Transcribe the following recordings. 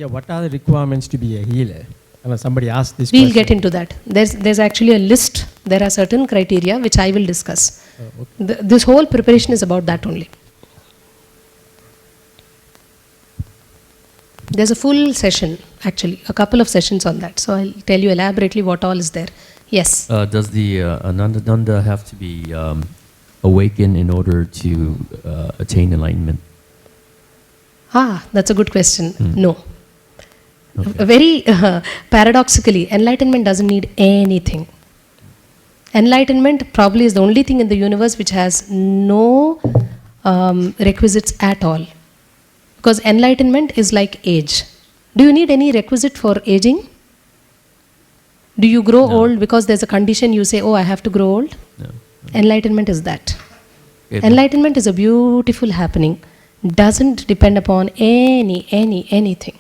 Yeah, what are the requirements to be a healer? Somebody asked this We'll question. get into that. There's actually a list. There are certain criteria which I will discuss. Okay. This whole preparation is about that only. There's a full session, actually, a couple of sessions on that. So I'll tell you elaborately what all is there. Yes. Does the Ananda have to be awakened in order to attain enlightenment? That's a good question. No. Okay. Very paradoxically, enlightenment doesn't need anything. Enlightenment probably is the only thing in the universe which has no requisites at all. Because enlightenment is like age. Do you need any requisite for aging? Do you grow No. old because there's a condition you say, oh, I have to grow old? No. Enlightenment is that. If- Enlightenment is a beautiful happening. Doesn't depend upon anything.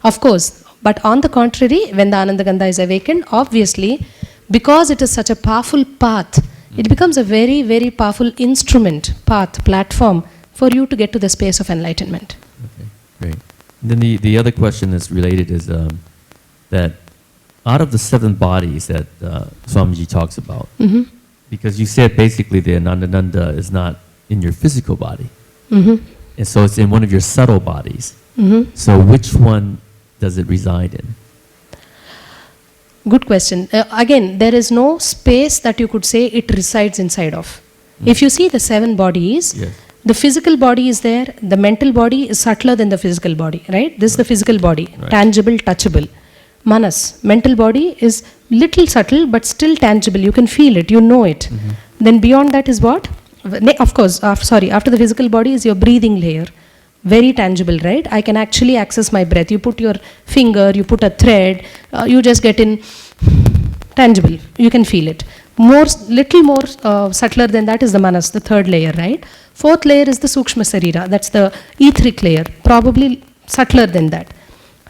Of course, but on the contrary, when the Ananda Gandha is awakened, obviously, because it is such a powerful path, it becomes a very, very powerful instrument, path, platform for you to get to the space of enlightenment. Okay, great. Then the other question that's related is that out of the 7 bodies that Swamiji talks about, Mm-hmm. because you said basically the Ananda is not in your physical body, Mm-hmm. and so it's in one of your subtle bodies. Mm-hmm. So which one does it reside in? Good question. Again, there is no space that you could say it resides inside of. If you see the 7 bodies, Yes. the physical body is there, the mental body is subtler than the physical body, right? This is the physical body, Right. tangible, touchable. Manas, mental body is little subtle but still tangible. You can feel it, you know it. Then beyond that is what? Of course, after the physical body is your breathing layer. Very tangible, right? I can actually access my breath. You put your finger, you put a thread, you just get in tangible. You can feel it. Little more subtler than that is the manas, the 3rd layer, right? 4th layer is the sukshma sarira. That's the etheric layer, probably subtler than that.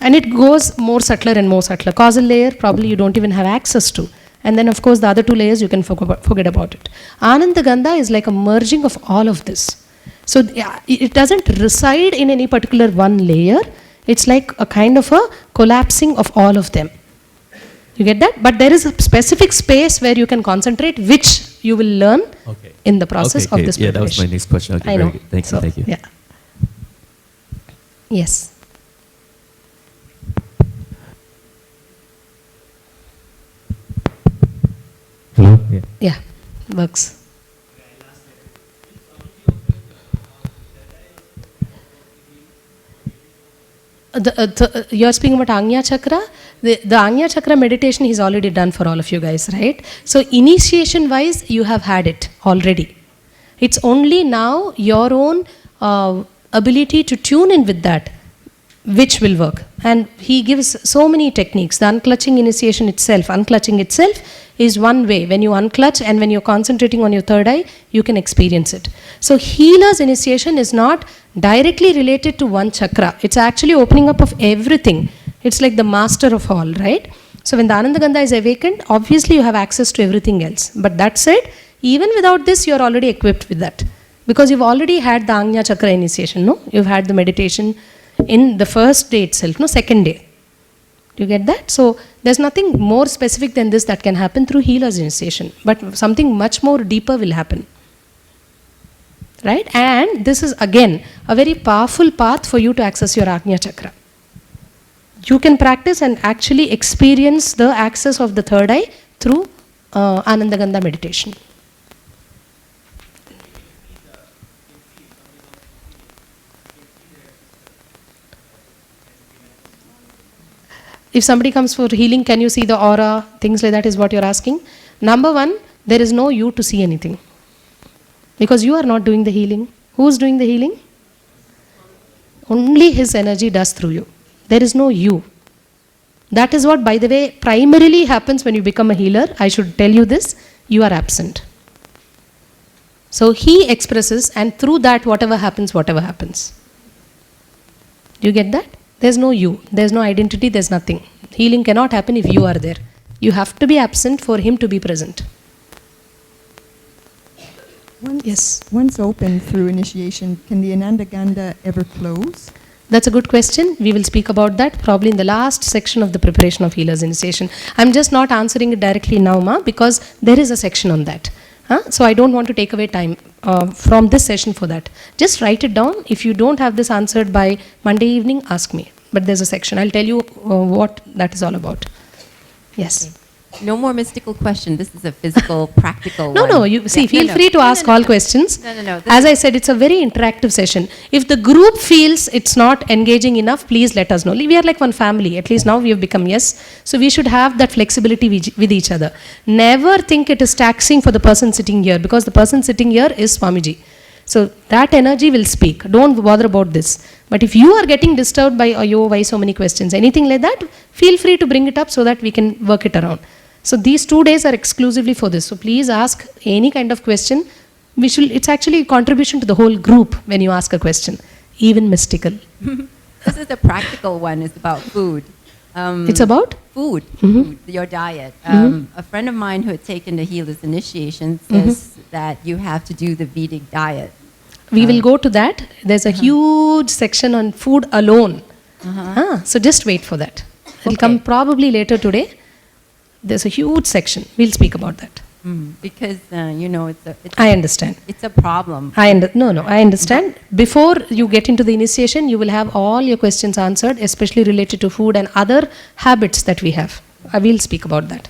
And it goes more subtler and more subtler. Causal layer, probably you don't even have access to. And then, of course, the other 2 layers, you can forget about it. Ananda Gandha is like a merging of all of this. So it doesn't reside in any particular one layer. It's like a kind of a collapsing of all of them. You get that? But there is a specific space where you can concentrate, which you will learn Okay. in the process Okay, of this yeah, that was my preparation. next question. Okay, I very know. good. Thank you, So, thank you. Yeah. Yes. Hello? Yeah. Yeah. Works. You're speaking about Agnya Chakra? The Agnya Chakra meditation he's already done for all of you guys, right? So initiation wise, you have had it already. It's only now your own ability to tune in with that, which will work. And he gives so many techniques. The unclutching initiation itself, unclutching itself is one way. When you unclutch and when you're concentrating on your 3rd eye, you can experience it. So healer's initiation is not directly related to one chakra. It's actually opening up of everything. It's like the master of all, right? So when the Ananda Gandha is awakened, obviously you have access to everything else. But that said, even without this, you're already equipped with that. Because you've already had the Agnya Chakra initiation, no? You've had the meditation in the first day itself, no? 2nd day. Do you get that? So there's nothing more specific than this that can happen through healer's initiation. But something much more deeper will happen. Right? And this is again a very powerful path for you to access your Agnya Chakra. You can practice and actually experience the access of the 3rd eye through Ananda Gandha meditation. If somebody comes for healing, can you see the aura? Things like that is what you're asking. Number 1, there is no you to see anything. Because you are not doing the healing. Who's doing the healing? Only his energy does through you. There is no you. That is what, by the way, primarily happens when you become a healer. I should tell you this. You are absent. So he expresses, and through that, whatever happens, whatever happens. Do you get that? There's no you. There's no identity. There's nothing. Healing cannot happen if you are there. You have to be absent for him to be present. Yes. Once open through initiation, can the Ananda Gandha ever close? That's a good question. We will speak about that probably in the last section of the preparation of healers initiation. I'm just not answering it directly now, Ma, because there is a section on that. So I don't want to take away time from this session for that. Just write it down. If you don't have this answered by Monday evening, ask me. But there's a section. I'll tell you what that is all about. Yes. No more mystical question. This is a physical, practical No, one. no, you see, Yeah, feel free to ask all questions. No. As I said, it's a very interactive session. If the group feels it's not engaging enough, please let us know. We are like one family. At least now we have become, yes. So we should have that flexibility with each other. Never think it is taxing for the person sitting here, because the person sitting here is Swamiji. So that energy will speak. Don't bother about this. But if you are getting disturbed by, why so many questions, anything like that, feel free to bring it up so that we can work it around. So these 2 days are exclusively for this. So please ask any kind of question. It's actually a contribution to the whole group when you ask a question, even mystical. This is a practical one. It's about food. It's about? Food, Mhm. food, your diet. Mhm. A friend of mine who had taken the healer's initiation says that you have to do the Vedic diet. We will go to that. There's a huge section on food alone. So just wait for that. It'll come Okay. probably later today. There's a huge section. We'll speak about that. Because, I understand. it's a problem. I understand. Before you get into the initiation, you will have all your questions answered, especially related to food and other habits that we have. I will speak about that.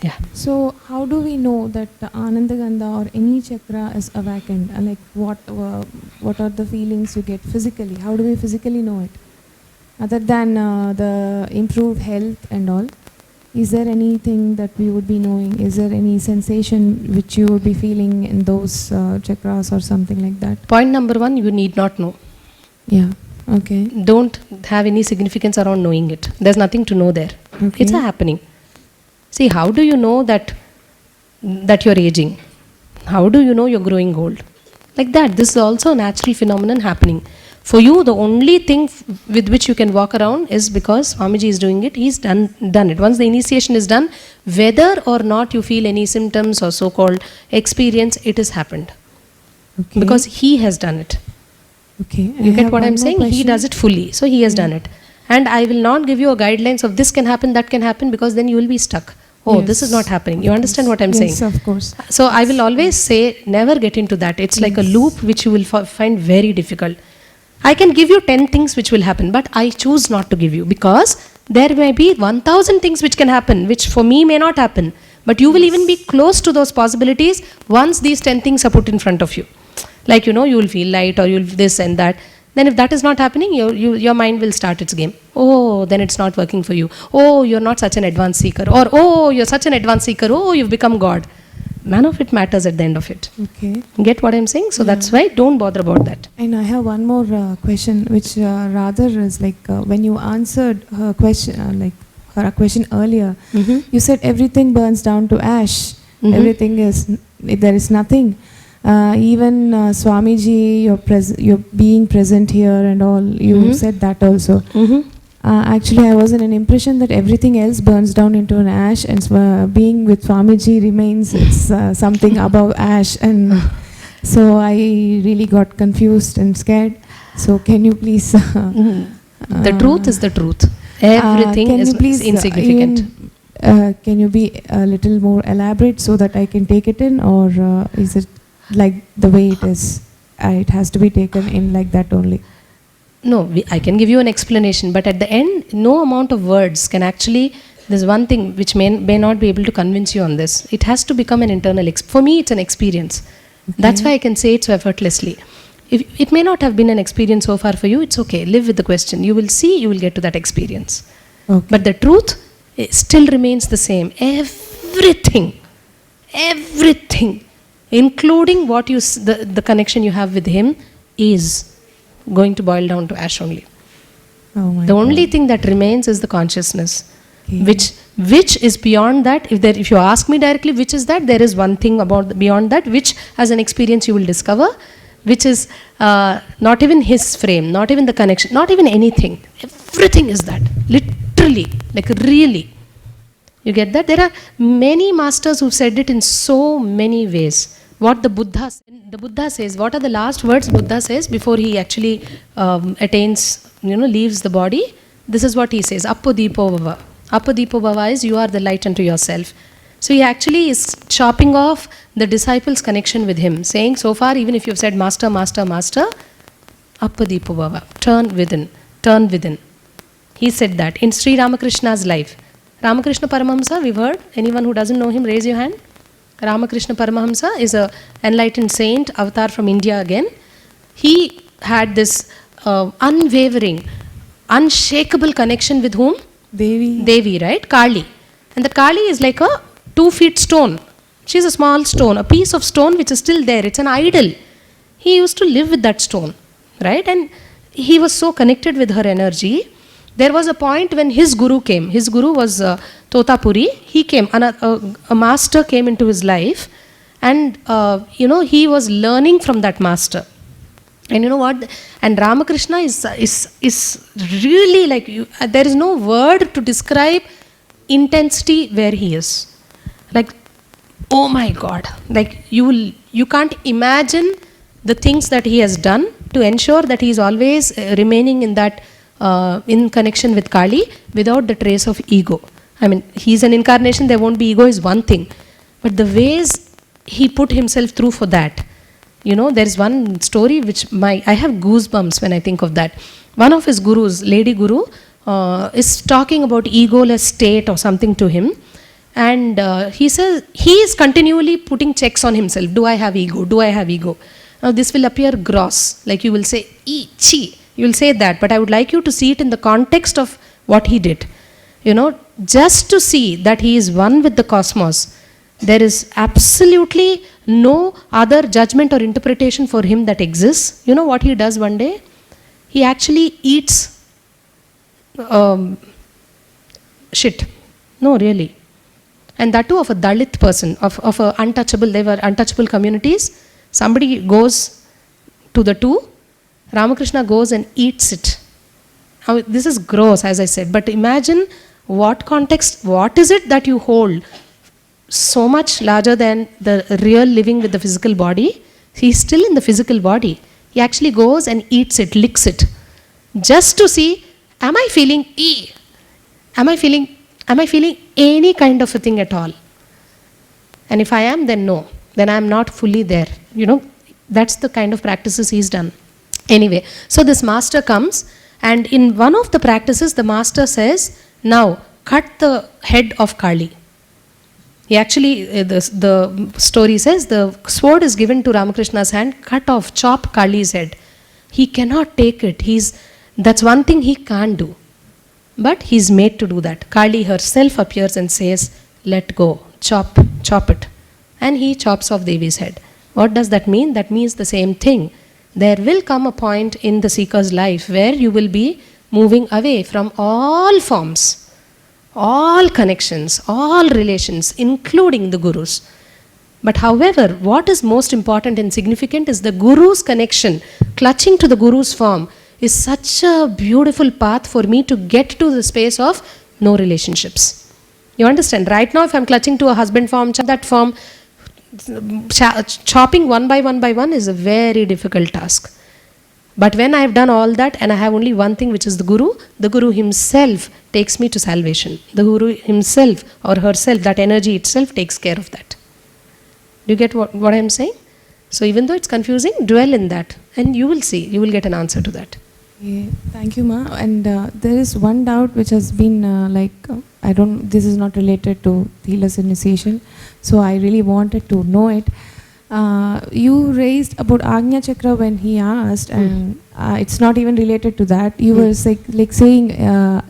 Yeah. So how do we know that the Anandagandha or any chakra is awakened? Like what are the feelings you get physically? How do we physically know it? Other than the improved health and all, is there anything that we would be knowing? Is there any sensation which you would be feeling in those chakras or something like that? Point number 1, you need not know. Yeah. Okay. Don't have any significance around knowing it. There's nothing to know there. Okay. It's a happening. See, how do you know that you're aging? How do you know you're growing old? Like that. This is also a natural phenomenon happening. For you, the only thing with which you can walk around is because Swamiji is doing it. He's done it. Once the initiation is done, whether or not you feel any symptoms or so-called experience, it has happened. Okay. Because he has done it. Okay. You I get have what one I'm more saying? He question. does it fully. So he has done it. And I will not give you a guidelines of this can happen, that can happen, because then you will be stuck. Oh, this is Yes. not happening. You understand what I'm saying? Yes, of course. So I will always say, never get into that. It's like a loop which you will find very difficult. I can give you 10 things which will happen, but I choose not to give you, because there may be 1,000 things which can happen, which for me may not happen. But you will even be close to those possibilities once these 10 things are put in front of you. Like, you will feel light, or you'll this and that. Then if that is not happening, your mind will start its game. Oh, then it's not working for you. Oh, you're not such an advanced seeker. Or, oh, you're such an advanced seeker. Oh, you've become God. None of it matters at the end of it. Okay. Get what I'm saying? So that's why don't bother about that. And I have one more question, which rather is like when you answered her question, her question earlier, you said everything burns down to ash. Everything there is nothing. Even Swamiji, you're being present here and all, you said that also. Actually, I was in an impression that everything else burns down into an ash, and being with Swamiji remains something above ash. And so I really got confused and scared. So can you please... The truth is the truth. Everything can is you please, insignificant. Can you be a little more elaborate so that I can take it in, or is it like the way it is? It has to be taken in like that only. No, I can give you an explanation, but at the end, no amount of words can actually, there's one thing which may not be able to convince you on this. It has to become an internal, for me it's an experience. That's why I can say it so effortlessly. If it may not have been an experience so far for you, it's okay, live with the question. You will see, you will get to that experience. Okay. But the truth still remains the same. Everything, including what the connection you have with him, is going to boil down to ash only. Oh my The only God. thing that remains is the consciousness, Okay. which is beyond that. If you ask me directly, which is that, there is one thing beyond that, which as an experience you will discover, which is not even his frame, not even the connection, not even anything. Everything is that, literally, like really. You get that? There are many masters who've said it in so many ways. what the Buddha says, what are the last words Buddha says before he actually attains, leaves the body? This is what he says, Appo-deepo bhava. Appo-deepo bhava is you are the light unto yourself. So he actually is chopping off the disciples' connection with him, saying, so far, even if you've said master, master, master, Appo-deepo bhava, turn within, turn within. He said that in Sri Ramakrishna's life. Ramakrishna Paramahamsa, we've heard. Anyone who doesn't know him, raise your hand. Ramakrishna Paramahamsa is an enlightened saint, avatar from India again. He had this unwavering, unshakable connection with whom? Devi. Devi, right? Kali. And the Kali is like a 2-foot stone. She's a small stone, a piece of stone which is still there. It's an idol. He used to live with that stone, right? And he was so connected with her energy. There was a point when his guru came. His guru was Totapuri. He came, a master came into his life, and he was learning from that master. And you know what? And Ramakrishna is really like there is no word to describe intensity where he is. Like, oh my God! Like you can't imagine the things that he has done to ensure that he is always remaining in that. In connection with Kali without the trace of ego. I mean, he's an incarnation, there won't be ego is one thing. But the ways he put himself through for that, there's one story which I have goosebumps when I think of that. One of his gurus, lady guru, is talking about egoless state or something to him. And he says, he is continually putting checks on himself. Do I have ego? Do I have ego? Now this will appear gross, like you will say, chi. You will say that, but I would like you to see it in the context of what he did. Just to see that he is one with the cosmos, there is absolutely no other judgment or interpretation for him that exists. You know what he does one day? He actually eats shit. No, really. And that too of a Dalit person, of a untouchable, they were untouchable communities. Somebody goes to the two, Ramakrishna goes and eats it. Now, this is gross, as I said, but imagine what context, what is it that you hold so much larger than the real living with the physical body? He's still in the physical body. He actually goes and eats it, licks it, just to see, am I feeling Am I feeling any kind of a thing at all? And if I am, then no. Then I am not fully there. That's the kind of practices he's done. Anyway, so this master comes, and in one of the practices, the master says, now cut the head of Kali. He actually, the story says, the sword is given to Ramakrishna's hand, cut off, chop Kali's head. He cannot take it. That's one thing he can't do. But he's made to do that. Kali herself appears and says, let go, chop it. And he chops off Devi's head. What does that mean? That means the same thing. There will come a point in the seeker's life where you will be moving away from all forms, all connections, all relations, including the gurus. But however, what is most important and significant is the guru's connection, clutching to the guru's form, is such a beautiful path for me to get to the space of no relationships. You understand? Right now, if I'm clutching to a husband form, that form, chopping one by one is a very difficult task. But when I have done all that and I have only one thing, which is the Guru himself takes me to salvation. The Guru himself or herself, that energy itself takes care of that. Do you get what I am saying? So even though it's confusing, dwell in that and you will see, you will get an answer to that. Yeah, thank you, Ma. And there is one doubt which has been this is not related to the healer's initiation, so I really wanted to know it. You raised about Agnya Chakra when he asked, and it's not even related to that. You were saying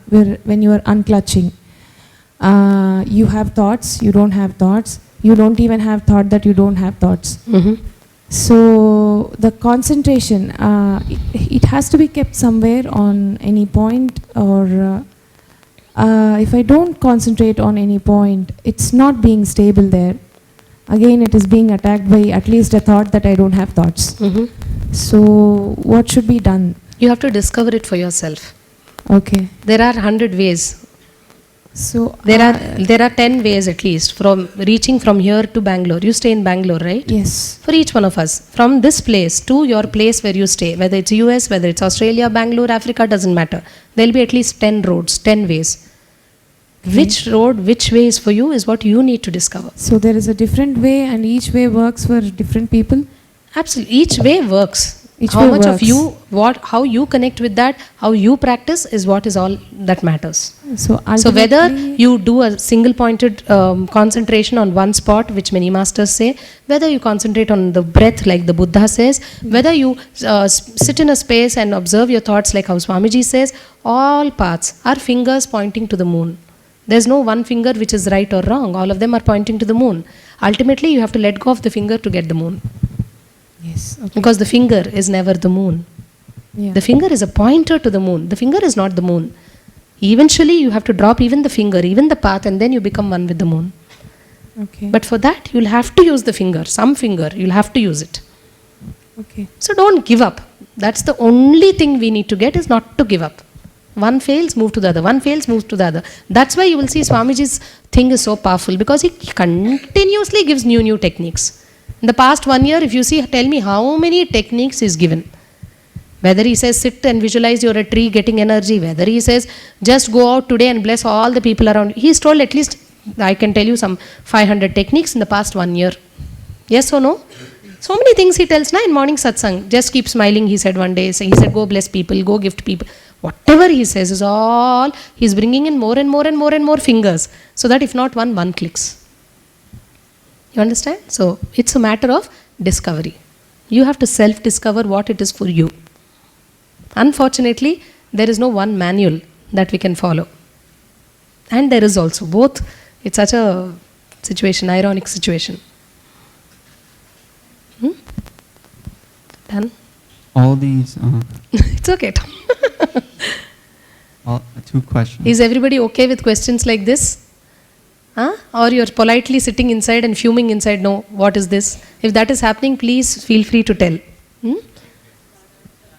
when you are unclutching, you have thoughts, you don't have thoughts, you don't even have thought that you don't have thoughts. Mm-hmm. So the concentration, it has to be kept somewhere on any point, or if I don't concentrate on any point, it's not being stable there. Again, it is being attacked by at least a thought that I don't have thoughts. Mm-hmm. So what should be done? You have to discover it for yourself. Okay. There are 100 ways. So There are 10 ways at least from reaching from here to Bangalore. You stay in Bangalore, right? yes. For each one of us, from this place to your place where you stay, whether it's US, whether it's Australia, Bangalore, Africa, doesn't matter. There'll be at least 10 roads, 10 ways. Which road, which way is for you is what you need to discover. So there is a different way, and each way works for different people. Absolutely, each way works. Each How way much of works. you, how you connect with that, how you practice is what is all that matters. So So whether ultimately- you do a single pointed concentration on one spot, which many masters say, whether you concentrate on the breath like the Buddha says, whether you sit in a space and observe your thoughts like how Swamiji says, all paths are fingers pointing to the moon. There's no one finger which is right or wrong. All of them are pointing to the moon. Ultimately, you have to let go of the finger to get the moon. Yes. Okay. Because the finger is never the moon. Yeah. The finger is a pointer to the moon. The finger is not the moon. Eventually, you have to drop even the finger, even the path, and then you become one with the moon. Okay. But for that, you'll have to use the finger, some finger, you'll have to use it. Okay. So don't give up. That's the only thing we need to get is not to give up. One fails, move to the other. One fails, move to the other. That's why you will see Swamiji's thing is so powerful because he continuously gives new techniques. In the past 1 year, if you see, tell me how many techniques is given. Whether he says sit and visualize you're a tree getting energy, whether he says just go out today and bless all the people around you. He's told at least, I can tell you some 500 techniques in the past 1 year. Yes or no? So many things he tells na in morning satsang. Just keep smiling, he said one day. So he said go bless people, go gift people. Whatever he says is all, he's bringing in more and more and more and more fingers. So that if not one clicks. You understand? So it's a matter of discovery. You have to self-discover what it is for you. Unfortunately, there is no one manual that we can follow. And there is also both. It's such a situation, ironic situation. Done? All these, It's okay, Tom. two questions. Is everybody okay with questions like this? Huh? Or you're politely sitting inside and fuming inside, no, what is this? If that is happening, please feel free to tell. We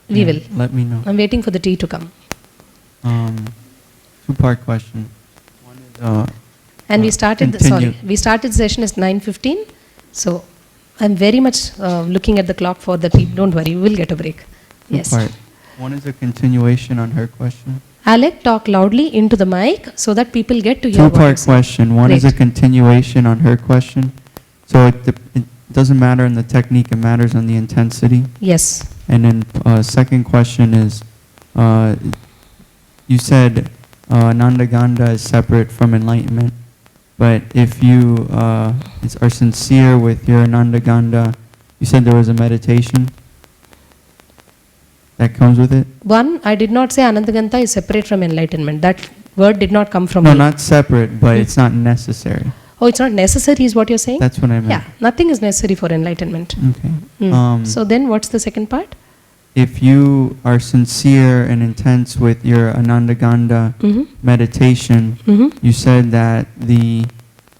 Yeah, will. Let me know. I'm waiting for the tea to come. Two-part question. One is, And we started, continue. we started session at 9:15. So I'm very much looking at the clock for the people. Don't worry, we will get a break. Yes. Two-part. One is a continuation on her question. Alec, talk loudly into the mic so that people get to hear what Two-part you say. question. One is a Great. continuation on her question. So it doesn't matter in the technique, it matters on the intensity. Yes. And then second question is, you said Anandagandha is separate from enlightenment, but if you are sincere with your Anandagandha, you said there was a meditation that comes with it? One, I did not say Anandaganta is separate from enlightenment. That word did not come from No, me. not separate, but it's not necessary. Oh, it's not necessary is what you're saying? That's what I meant. Yeah, nothing is necessary for enlightenment. Okay. So then what's the second part? If you are sincere and intense with your Anandagandha meditation, you said that the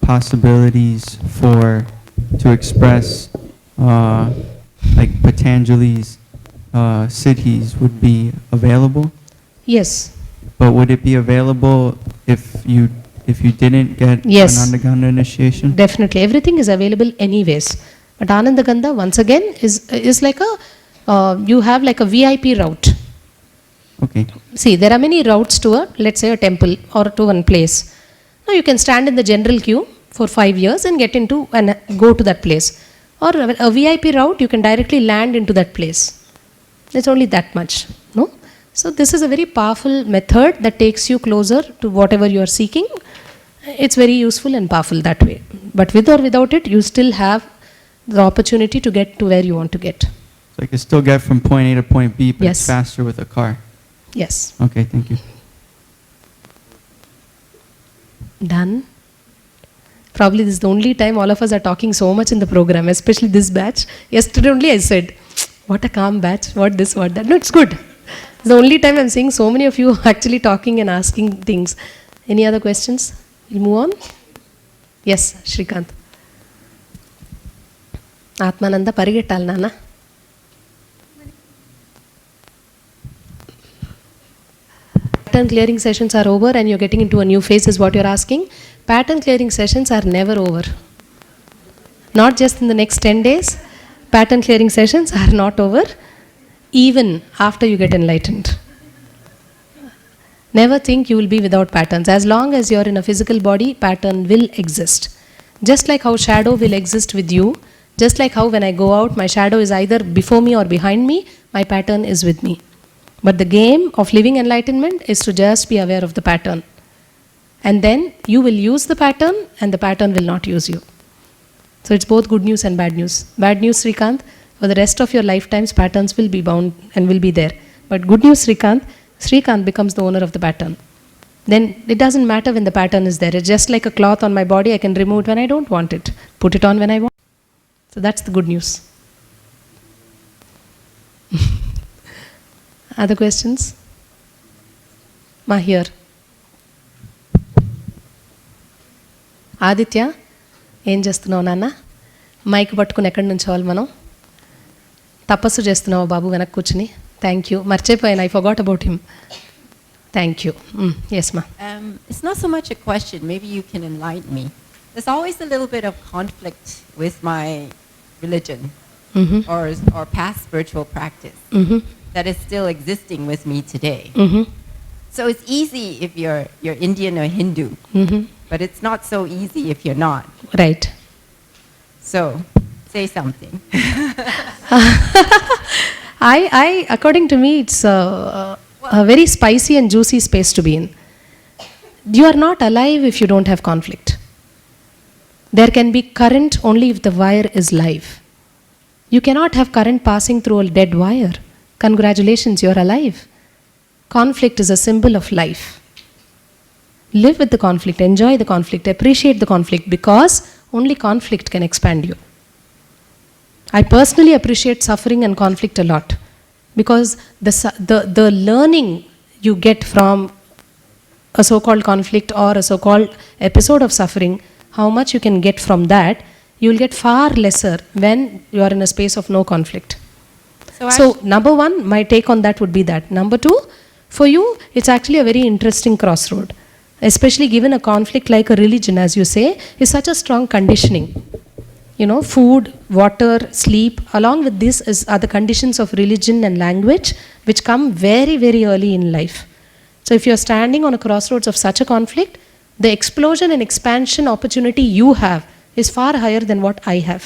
possibilities to express like Patanjali's siddhis would be available. Yes. But would it be available if you didn't get Yes. Anandagandha initiation? Definitely. Everything is available anyways. But Anandagandha, once again, is like a, you have like a VIP route. Okay. See, there are many routes to let's say a temple or to one place. Now you can stand in the general queue for 5 years and get into and go to that place. Or a VIP route, you can directly land into that place. It's only that much, no? So this is a very powerful method that takes you closer to whatever you are seeking. It's very useful and powerful that way. But with or without it, you still have the opportunity to get to where you want to get. So I can still get from point A to point B, but it's Yes. faster with a car. Yes. Okay, thank you. Done. Probably this is the only time all of us are talking so much in the program, especially this batch. Yesterday only I said, what a calm batch, what this, what that. No, it's good. It's the only time I'm seeing so many of you actually talking and asking things. Any other questions? We'll move on. Yes, Shrikant. Atmananda parigettal nana. pattern clearing sessions are over and you're getting into a new phase is what you're asking. Pattern clearing sessions are never over. Not just in the next 10 days. Pattern clearing sessions are not over even after you get enlightened. Never think you will be without patterns. As long as you're in a physical body, pattern will exist. Just like how shadow will exist with you, just like how when I go out, my shadow is either before me or behind me, my pattern is with me. But the game of living enlightenment is to just be aware of the pattern. And then you will use the pattern and the pattern will not use you. So it's both good news and bad news. Bad news, Srikanth, for the rest of your lifetimes, patterns will be bound and will be there. But good news, Srikanth becomes the owner of the pattern. Then it doesn't matter when the pattern is there. It's just like a cloth on my body. I can remove it when I don't want it. Put it on when I want. So that's the good news. Other questions? Ma, here. Aditya ఏం చేస్తున్నావు నాన్న? Mic పట్టుకుని ఎక్కడి నుంచోవాలి మనం? తపస్సు చేస్తున్నావు బాబు వెనక్కి కూర్చుని? Thank you. మర్చిపోయాను, I forgot about him. Thank you. Yes మా. It's not so much a question. Maybe you can enlighten me. There's always a little bit of conflict with my religion or past spiritual practice that is still existing with me today. So it's easy if you're Indian or Hindu, but it's not so easy if you're not. Right. So say something. According to me, it's a very spicy and juicy space to be in. You are not alive if you don't have conflict. There can be current only if the wire is live. You cannot have current passing through a dead wire. Congratulations, you're alive. Conflict is a symbol of life. Live with the conflict, enjoy the conflict, appreciate the conflict, because only conflict can expand you. I personally appreciate suffering and conflict a lot, because the learning you get from a so-called conflict or a so-called episode of suffering, how much you can get from that, you will get far lesser when you are in a space of no conflict. So number one, my take on that would be that. Number two, for you, it's actually a very interesting crossroad, especially given a conflict like a religion, as you say, is such a strong conditioning. You know, food, water, sleep, along with this are the conditions of religion and language which come very, very early in life. So if you're standing on a crossroads of such a conflict, the explosion and expansion opportunity you have is far higher than what I have.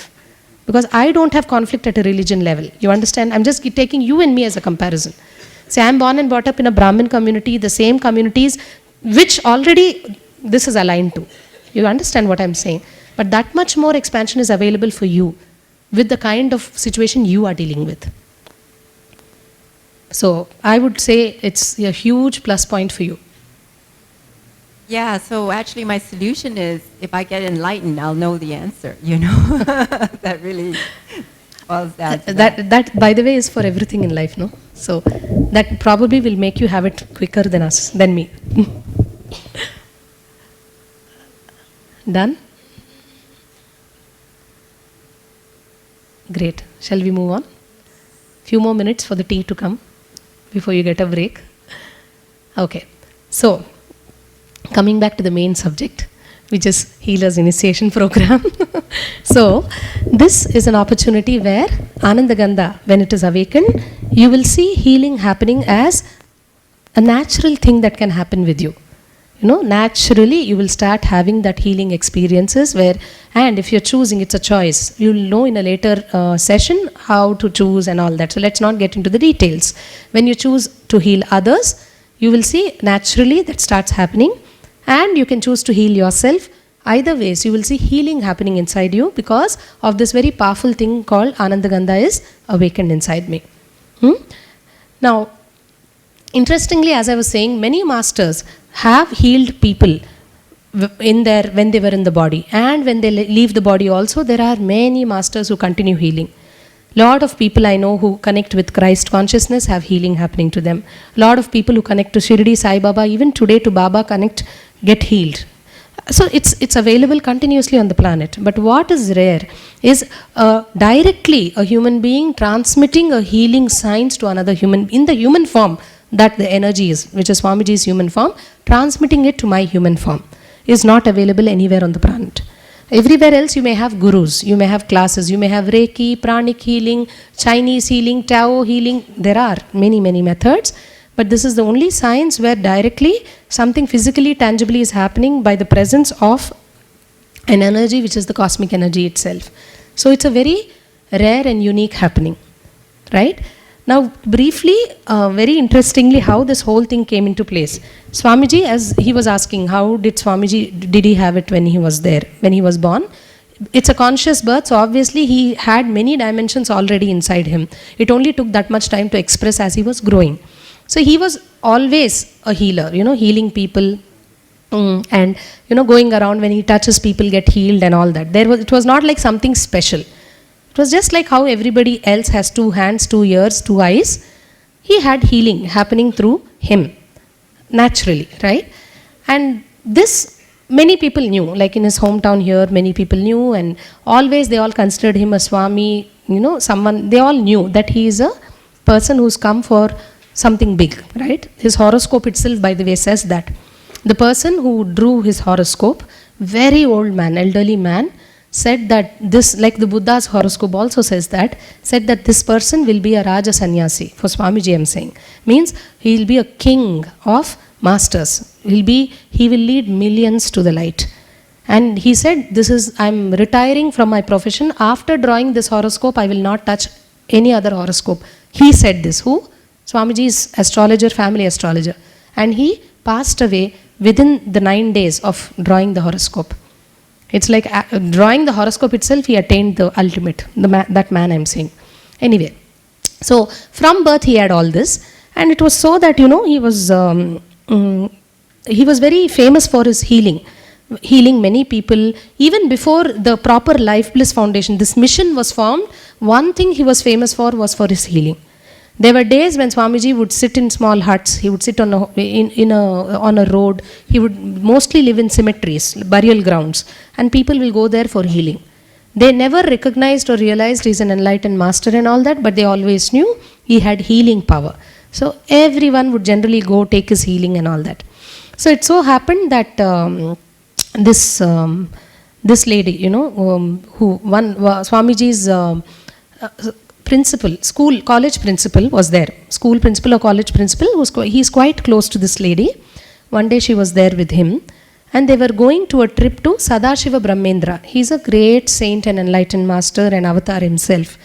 Because I don't have conflict at a religion level. You understand? I'm just taking you and me as a comparison. Say I'm born and brought up in a Brahmin community, the same communities which already this is aligned to. You understand what I'm saying? But that much more expansion is available for you with the kind of situation you are dealing with. So I would say it's a huge plus point for you. Yeah, so actually my solution is if I get enlightened, I'll know the answer, you know. That really boils down to That, by the way, is for everything in life, no? So that probably will make you have it quicker than me. Done? Great. Shall we move on? Few more minutes for the tea to come before you get a break. Okay. So, coming back to the main subject, which is Healer's Initiation Program. So, this is an opportunity where Anandagandha, when it is awakened, you will see healing happening as a natural thing that can happen with you. You know, naturally you will start having that healing experiences where, and if you're choosing, it's a choice. You'll know in a later session how to choose and all that. So let's not get into the details. When you choose to heal others, you will see naturally that starts happening, and you can choose to heal yourself. Either ways, you will see healing happening inside you because of this very powerful thing called Anandagandha is awakened inside me. Now, interestingly, as I was saying, many masters have healed people when they were in the body, and when they leave the body also, there are many masters who continue healing. Lot of people I know who connect with Christ consciousness have healing happening to them. Lot of people who connect to Shirdi Sai Baba, even today to Baba connect, get healed. So it's available continuously on the planet. But what is rare is directly a human being transmitting a healing science to another human in the human form. that the energy is, which is Swamiji's human form, transmitting it to my human form, is not available anywhere on the planet. Everywhere else you may have gurus, you may have classes, you may have Reiki, pranic healing, Chinese healing, Tao healing. There are many, many methods. But this is the only science where directly something physically, tangibly is happening by the presence of an energy which is the cosmic energy itself. So it's a very rare and unique happening, right? Now briefly, very interestingly, how this whole thing came into place. Swamiji, as he was asking, how did Swamiji, did he have it when he was there, when he was born? It's a conscious birth, so obviously he had many dimensions already inside him. It only took that much time to express as he was growing. So he was always a healer, healing people, and going around when he touches people get healed and all that. It was not like something special. It was just like how everybody else has 2 hands, 2 ears, 2 eyes. He had healing happening through him, naturally, right? And this many people knew, like in his hometown here, many people knew, and always they all considered him a Swami, someone, they all knew that he is a person who's come for something big, right? His horoscope itself, by the way, says that. The person who drew his horoscope, very old man, elderly man, said that this, like the Buddha's horoscope also says that, said that this person will be a Raja Sannyasi, for Swamiji I'm saying. Means he will be a king of masters. He will lead millions to the light. And he said, I'm retiring from my profession. After drawing this horoscope, I will not touch any other horoscope. He said this. Who? Swamiji is astrologer, family astrologer. And he passed away within the 9 days of drawing the horoscope. It's like drawing the horoscope itself, he attained the ultimate, that man I'm saying. Anyway, so from birth he had all this. And it was so that, he was very famous for his healing many people. Even before the proper Life Bliss Foundation, this mission was formed, one thing he was famous for was for his healing. There were days when Swamiji would sit in small huts, he would sit on a road, he would mostly live in cemeteries, burial grounds, and people will go there for healing. They never recognized or realized he's an enlightened master and all that, but they always knew he had healing power. So everyone would generally go take his healing and all that. So it so happened that this lady, Swamiji's principal, college principal was there. School principal or college principal, he's quite close to this lady. One day she was there with him and they were going to a trip to Sadashiva Brahmendra. He's a great saint and enlightened master and avatar himself.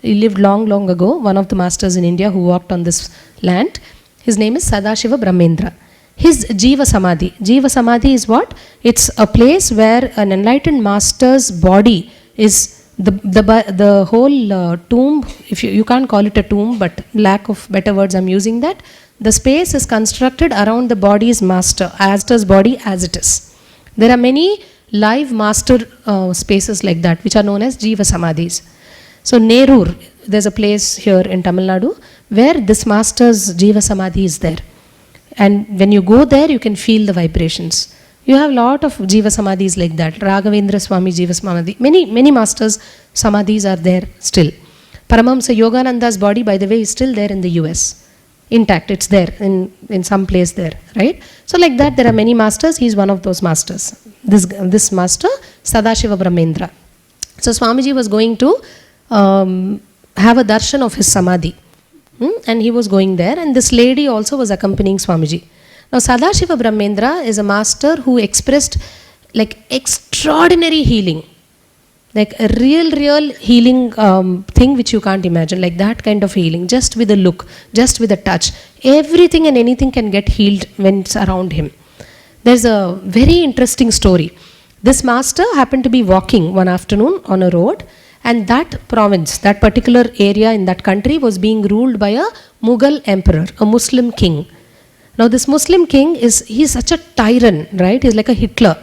He lived long, long ago, one of the masters in India who walked on this land. His name is Sadashiva Brahmendra. His Jiva Samadhi. Jiva Samadhi is what? It's a place where an enlightened master's body is the whole tomb, if you can't call it a tomb, but lack of better words I'm using that, the space is constructed around the body's master, master's body as it is. There are many live master spaces like that which are known as Jiva Samadhis. So Nerur, there's a place here in Tamil Nadu where this master's Jiva Samadhi is there. And when you go there, you can feel the vibrations. You have a lot of Jiva Samadhis like that. Raghavendra Swami Jiva Samadhi. Many masters' Samadhis are there still. Paramahamsa Yogananda's body, by the way, is still there in the US. Intact, it's there in some place there, right? So like that, there are many masters. He's one of those masters. This master, Sadashiva Brahmendra. So Swamiji was going to have a darshan of his Samadhi. And he was going there, and this lady also was accompanying Swamiji. Now Sadashiva Brahmendra is a master who expressed like extraordinary healing, like a real healing thing which you can't imagine, like that kind of healing, just with a look, just with a touch. Everything and anything can get healed when it's around him. There's a very interesting story. This master happened to be walking one afternoon on a road, and that province, that particular area in that country was being ruled by a Mughal emperor, a Muslim king. Now this Muslim king he's such a tyrant, right? He's like a Hitler,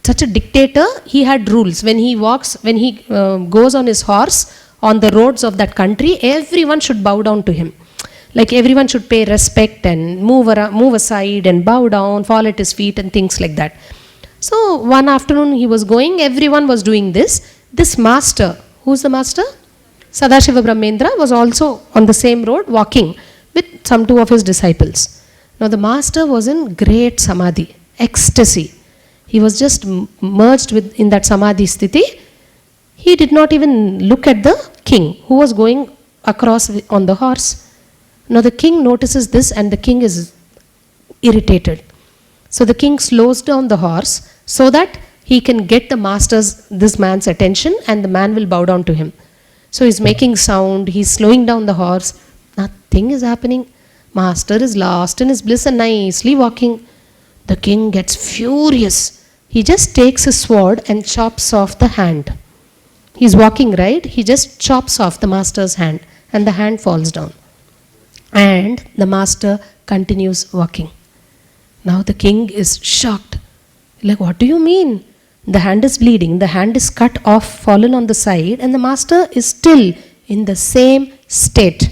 such a dictator. He had rules. When he goes on his horse on the roads of that country, everyone should bow down to him. Like everyone should pay respect and move aside and bow down, fall at his feet and things like that. So one afternoon he was going, everyone was doing this. This master, who's the master? Sadashiva Brahmendra was also on the same road walking. with some 2 of his disciples. Now the master was in great samadhi, ecstasy. He was just merged in that samadhi sthiti. He did not even look at the king who was going across on the horse. Now the king notices this and the king is irritated. So the king slows down the horse so that he can get this man's attention, and the man will bow down to him. So he's making sound, he's slowing down the horse. Nothing is happening. Master is lost in his bliss and nicely walking. The king gets furious. He just takes his sword and chops off the hand. He's walking, right? He just chops off the master's hand and the hand falls down. And the master continues walking. Now the king is shocked. Like, what do you mean? The hand is bleeding, the hand is cut off, fallen on the side, and the master is still in the same state.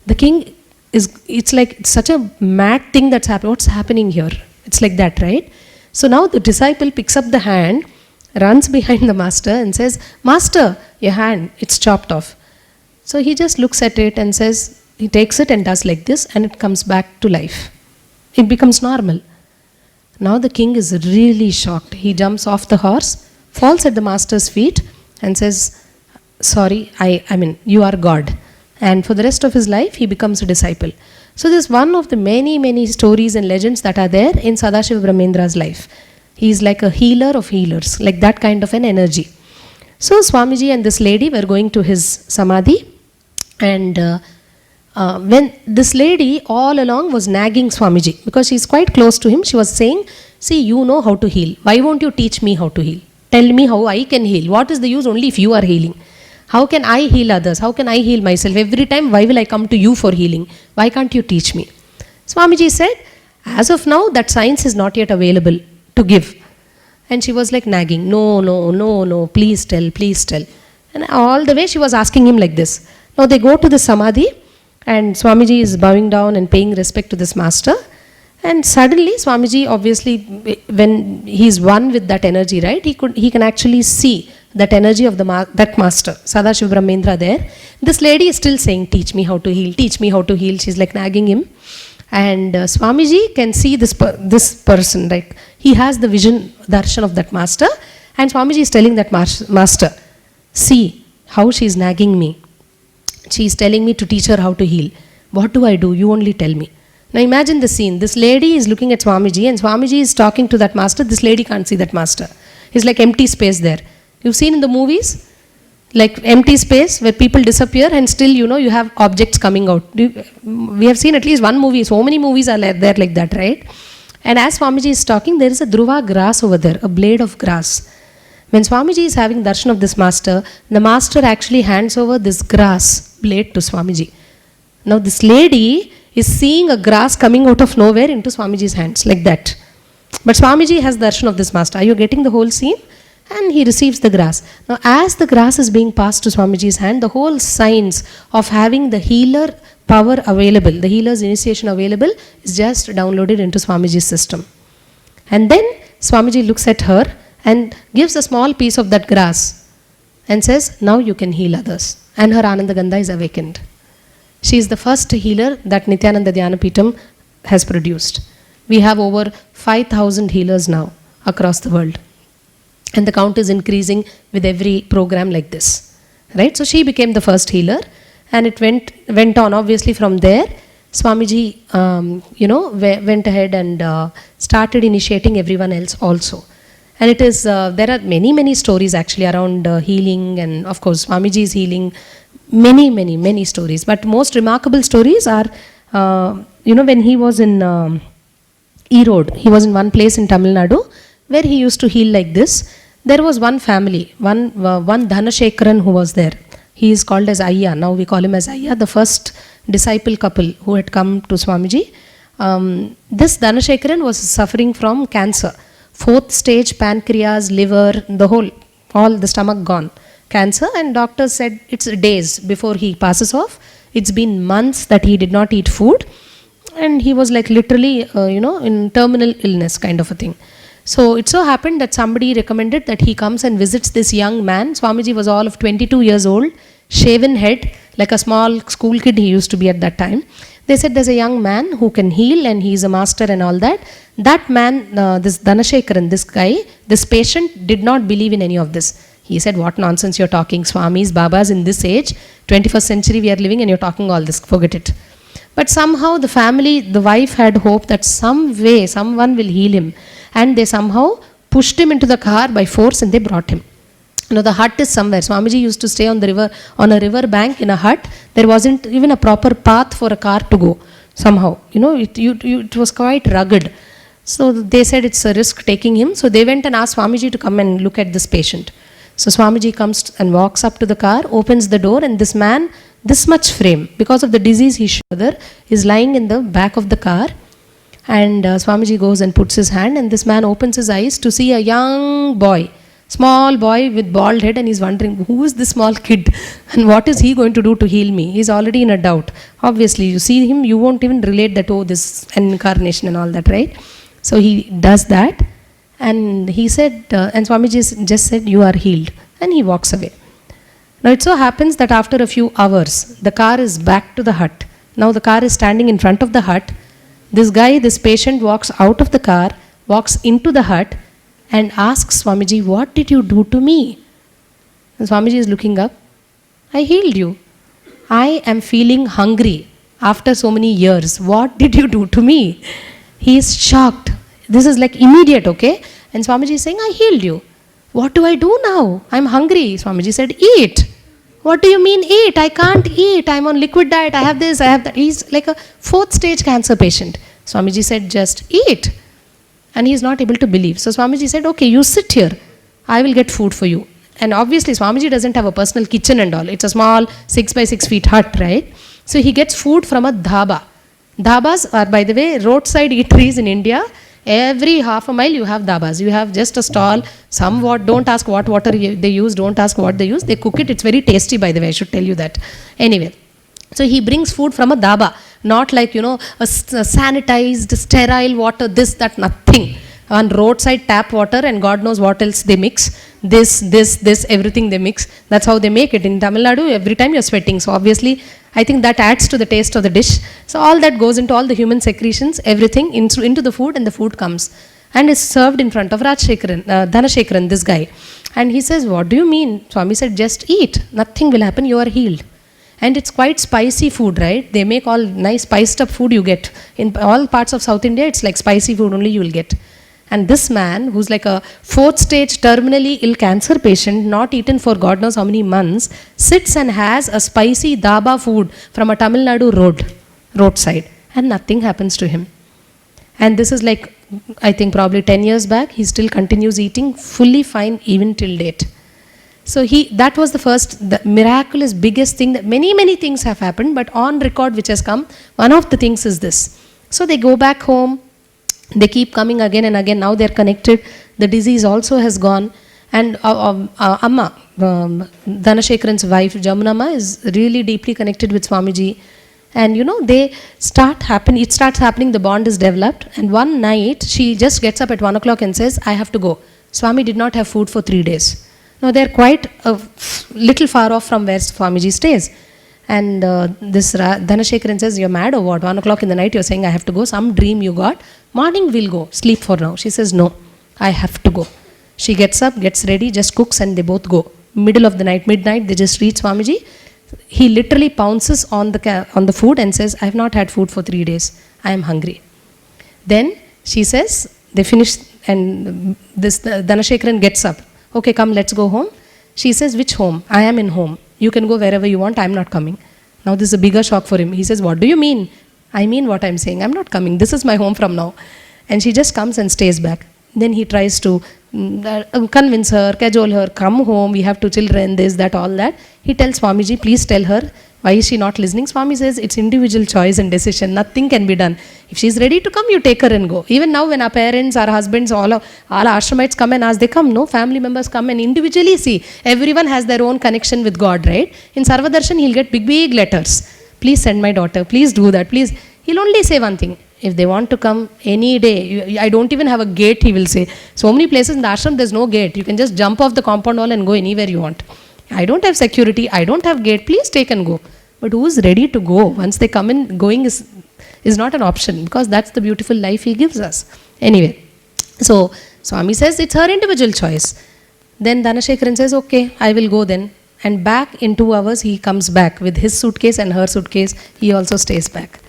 The king is, it's like such a mad thing that's happening. What's happening here? It's like that, right? So now the disciple picks up the hand, runs behind the master and says, Master, your hand, it's chopped off. So he just looks at it and says, he takes it and does like this, and it comes back to life. It becomes normal. Now the king is really shocked. He jumps off the horse, falls at the master's feet and says, sorry, I mean, you are God. And for the rest of his life, he becomes a disciple. So this is one of the many stories and legends that are there in Sadashiva Brahmendra's life. He is like a healer of healers, like that kind of an energy. So Swamiji and this lady were going to his samadhi, and when this lady all along was nagging Swamiji, because she's quite close to him, she was saying, see, you know how to heal. Why won't you teach me how to heal? Tell me how I can heal. What is the use only if you are healing? How can I heal others? How can I heal myself? Every time, why will I come to you for healing? Why can't you teach me? Swamiji said, as of now, that science is not yet available to give. And she was like nagging, no, please tell. And all the way she was asking him like this. Now they go to the samadhi, and Swamiji is bowing down and paying respect to this master. And suddenly Swamiji, obviously, when he's one with that energy, right, he can actually see that energy of that master, Sadashiva Brahmendra there. This lady is still saying, teach me how to heal, teach me how to heal. She's like nagging him. And Swamiji can see this person, like he has the vision, darshan of that master. And Swamiji is telling that master, see how she's nagging me. She's telling me to teach her how to heal. What do I do? You only tell me. Now imagine the scene. This lady is looking at Swamiji, and Swamiji is talking to that master. This lady can't see that master. It's like empty space there. You've seen in the movies, like empty space where people disappear and still, you have objects coming out. We have seen at least one movie. So many movies are there like that, right? And as Swamiji is talking, there is a dhruva grass over there, a blade of grass. When Swamiji is having darshan of this master, the master actually hands over this grass blade to Swamiji. Now this lady is seeing a grass coming out of nowhere into Swamiji's hands, like that. But Swamiji has darshan of this master. Are you getting the whole scene? And he receives the grass. Now as the grass is being passed to Swamiji's hand, the whole science of having the healer power available, the healer's initiation available, is just downloaded into Swamiji's system. And then Swamiji looks at her and gives a small piece of that grass and says, now you can heal others. And her Anandagandha is awakened. She is the first healer that Nityananda Dhyanapitham has produced. We have over 5,000 healers now across the world. And the count is increasing with every program like this. Right? So she became the first healer, and it went on. Obviously from there, Swamiji, went ahead and started initiating everyone else also. And it is, there are many stories actually around healing, and of course Swamiji is healing, many stories. But most remarkable stories are, when he was in Erode, he was in one place in Tamil Nadu where he used to heal like this. There was one family, one Dhanashekaran who was there. He is called as Ayya. Now we call him as Ayya, the first disciple couple who had come to Swamiji. This Dhanashekaran was suffering from cancer. 4th stage, pancreas, liver, all the stomach gone. Cancer, and doctors said it's days before he passes off. It's been months that he did not eat food, and he was like literally, in terminal illness kind of a thing. So it so happened that somebody recommended that he comes and visits this young man. Swamiji was all of 22 years old, shaven head, like a small school kid he used to be at that time. They said there's a young man who can heal and he's a master and all that. That man, this Dhanashekaran, this guy, this patient did not believe in any of this. He said, what nonsense you're talking, Swamis, Babas in this age, 21st century we are living and you're talking all this, forget it. But somehow the family, the wife had hope that some way someone will heal him, and they somehow pushed him into the car by force and they brought him. You know, the hut is somewhere. Swamiji used to stay on the river, on a river bank in a hut. There wasn't even a proper path for a car to go somehow. You know, it was quite rugged. So they said it's a risk taking him. So they went and asked Swamiji to come and look at this patient. So Swamiji comes and walks up to the car, opens the door, and this man, this much frame, because of the disease he showed, is lying in the back of the car. And Swamiji goes and puts his hand, and this man opens his eyes to see a young boy, small boy with bald head, and he's wondering, who is this small kid and what is he going to do to heal me? He's already in a doubt. Obviously, you see him, you won't even relate that, oh, this incarnation and all that, right? So he does that, and he said, and Swamiji just said, you are healed, and he walks away. Now it so happens that after a few hours, the car is back to the hut. Now the car is standing in front of the hut. This guy, this patient walks out of the car, walks into the hut, and asks Swamiji, what did you do to me? And Swamiji is looking up. I healed you. I am feeling hungry after so many years. What did you do to me? He is shocked. This is like immediate, okay? And Swamiji is saying, I healed you. What do I do now? I'm hungry. Swamiji said, eat. What do you mean eat? I can't eat. I'm on liquid diet. I have this, I have that. He's like a 4th stage cancer patient. Swamiji said, just eat. And he is not able to believe. So Swamiji said, okay, you sit here. I will get food for you. And obviously Swamiji doesn't have a personal kitchen and all. It's a small 6 by 6 feet hut, right? So he gets food from a dhaba. Dhabas are, by the way, roadside eateries in India. Every half a mile you have dhabas. You have just a stall. Somewhat, don't ask what water they use. Don't ask what they use. They cook it. It's very tasty, by the way. I should tell you that. Anyway. So he brings food from a dhaba. Not like, you know, a sanitized, sterile water, this, that, nothing. On roadside tap water, and God knows what else they mix. This, everything they mix. That's how they make it. In Tamil Nadu, every time you're sweating. So obviously, I think that adds to the taste of the dish. So all that goes into all the human secretions, everything into the food, and the food comes. And is served in front of Dhanashekaran, this guy. And he says, what do you mean? Swami said, just eat. Nothing will happen. You are healed. And it's quite spicy food, right? They make all nice spiced up food you get. In all parts of South India, it's like spicy food only you will get. And this man, who's like a 4th stage terminally ill cancer patient, not eaten for God knows how many months, sits and has a spicy dhaba food from a Tamil Nadu roadside. And nothing happens to him. And this is like, I think probably 10 years back, he still continues eating fully fine even till date. So that was the miraculous, biggest thing that many things have happened, but on record which has come, one of the things is this. So they go back home, they keep coming again and again, now they're connected, the disease also has gone, and Amma, Dhanashekaran's wife, Jamunamma, is really deeply connected with Swamiji. And you know, it starts happening, the bond is developed, and one night, she just gets up at 1 o'clock and says, I have to go. Swami did not have food for 3 days. Now they're quite a little far off from where Swamiji stays. And this Dhanashekaran says, you're mad or what? 1 o'clock in the night you're saying I have to go. Some dream you got. Morning we'll go. Sleep for now. She says, no, I have to go. She gets up, gets ready, just cooks, and they both go. Middle of the night, midnight, they just reach Swamiji. He literally pounces on the food and says, I have not had food for 3 days. I am hungry. Then she says, they finish, and this Dhanashekaran gets up. Okay, come, let's go home. She says, which home? I am in home. You can go wherever you want. I'm not coming. Now this is a bigger shock for him. He says, what do you mean? I mean what I'm saying. I'm not coming. This is my home from now. And she just comes and stays back. Then he tries to convince her, cajole her, come home, we have 2 children, this, that, all that. He tells Swamiji, please tell her, why is she not listening? Swami says, it's individual choice and decision, nothing can be done. If she's ready to come, you take her and go. Even now when our parents, our husbands, all our ashramites come and ask, they come, no, family members come and individually see. Everyone has their own connection with God, right? In Sarvadarshan, he'll get big letters. Please send my daughter, please do that, please. He'll only say one thing. If they want to come any day, I don't even have a gate, he will say. So many places in the ashram, there's no gate. You can just jump off the compound wall and go anywhere you want. I don't have security, I don't have gate, please take and go. But who's ready to go? Once they come in, going is not an option, because that's the beautiful life he gives us. Anyway, so Swami says it's her individual choice. Then Dhanashekaran says, okay, I will go then. And back in 2 hours, he comes back with his suitcase and her suitcase. He also stays back.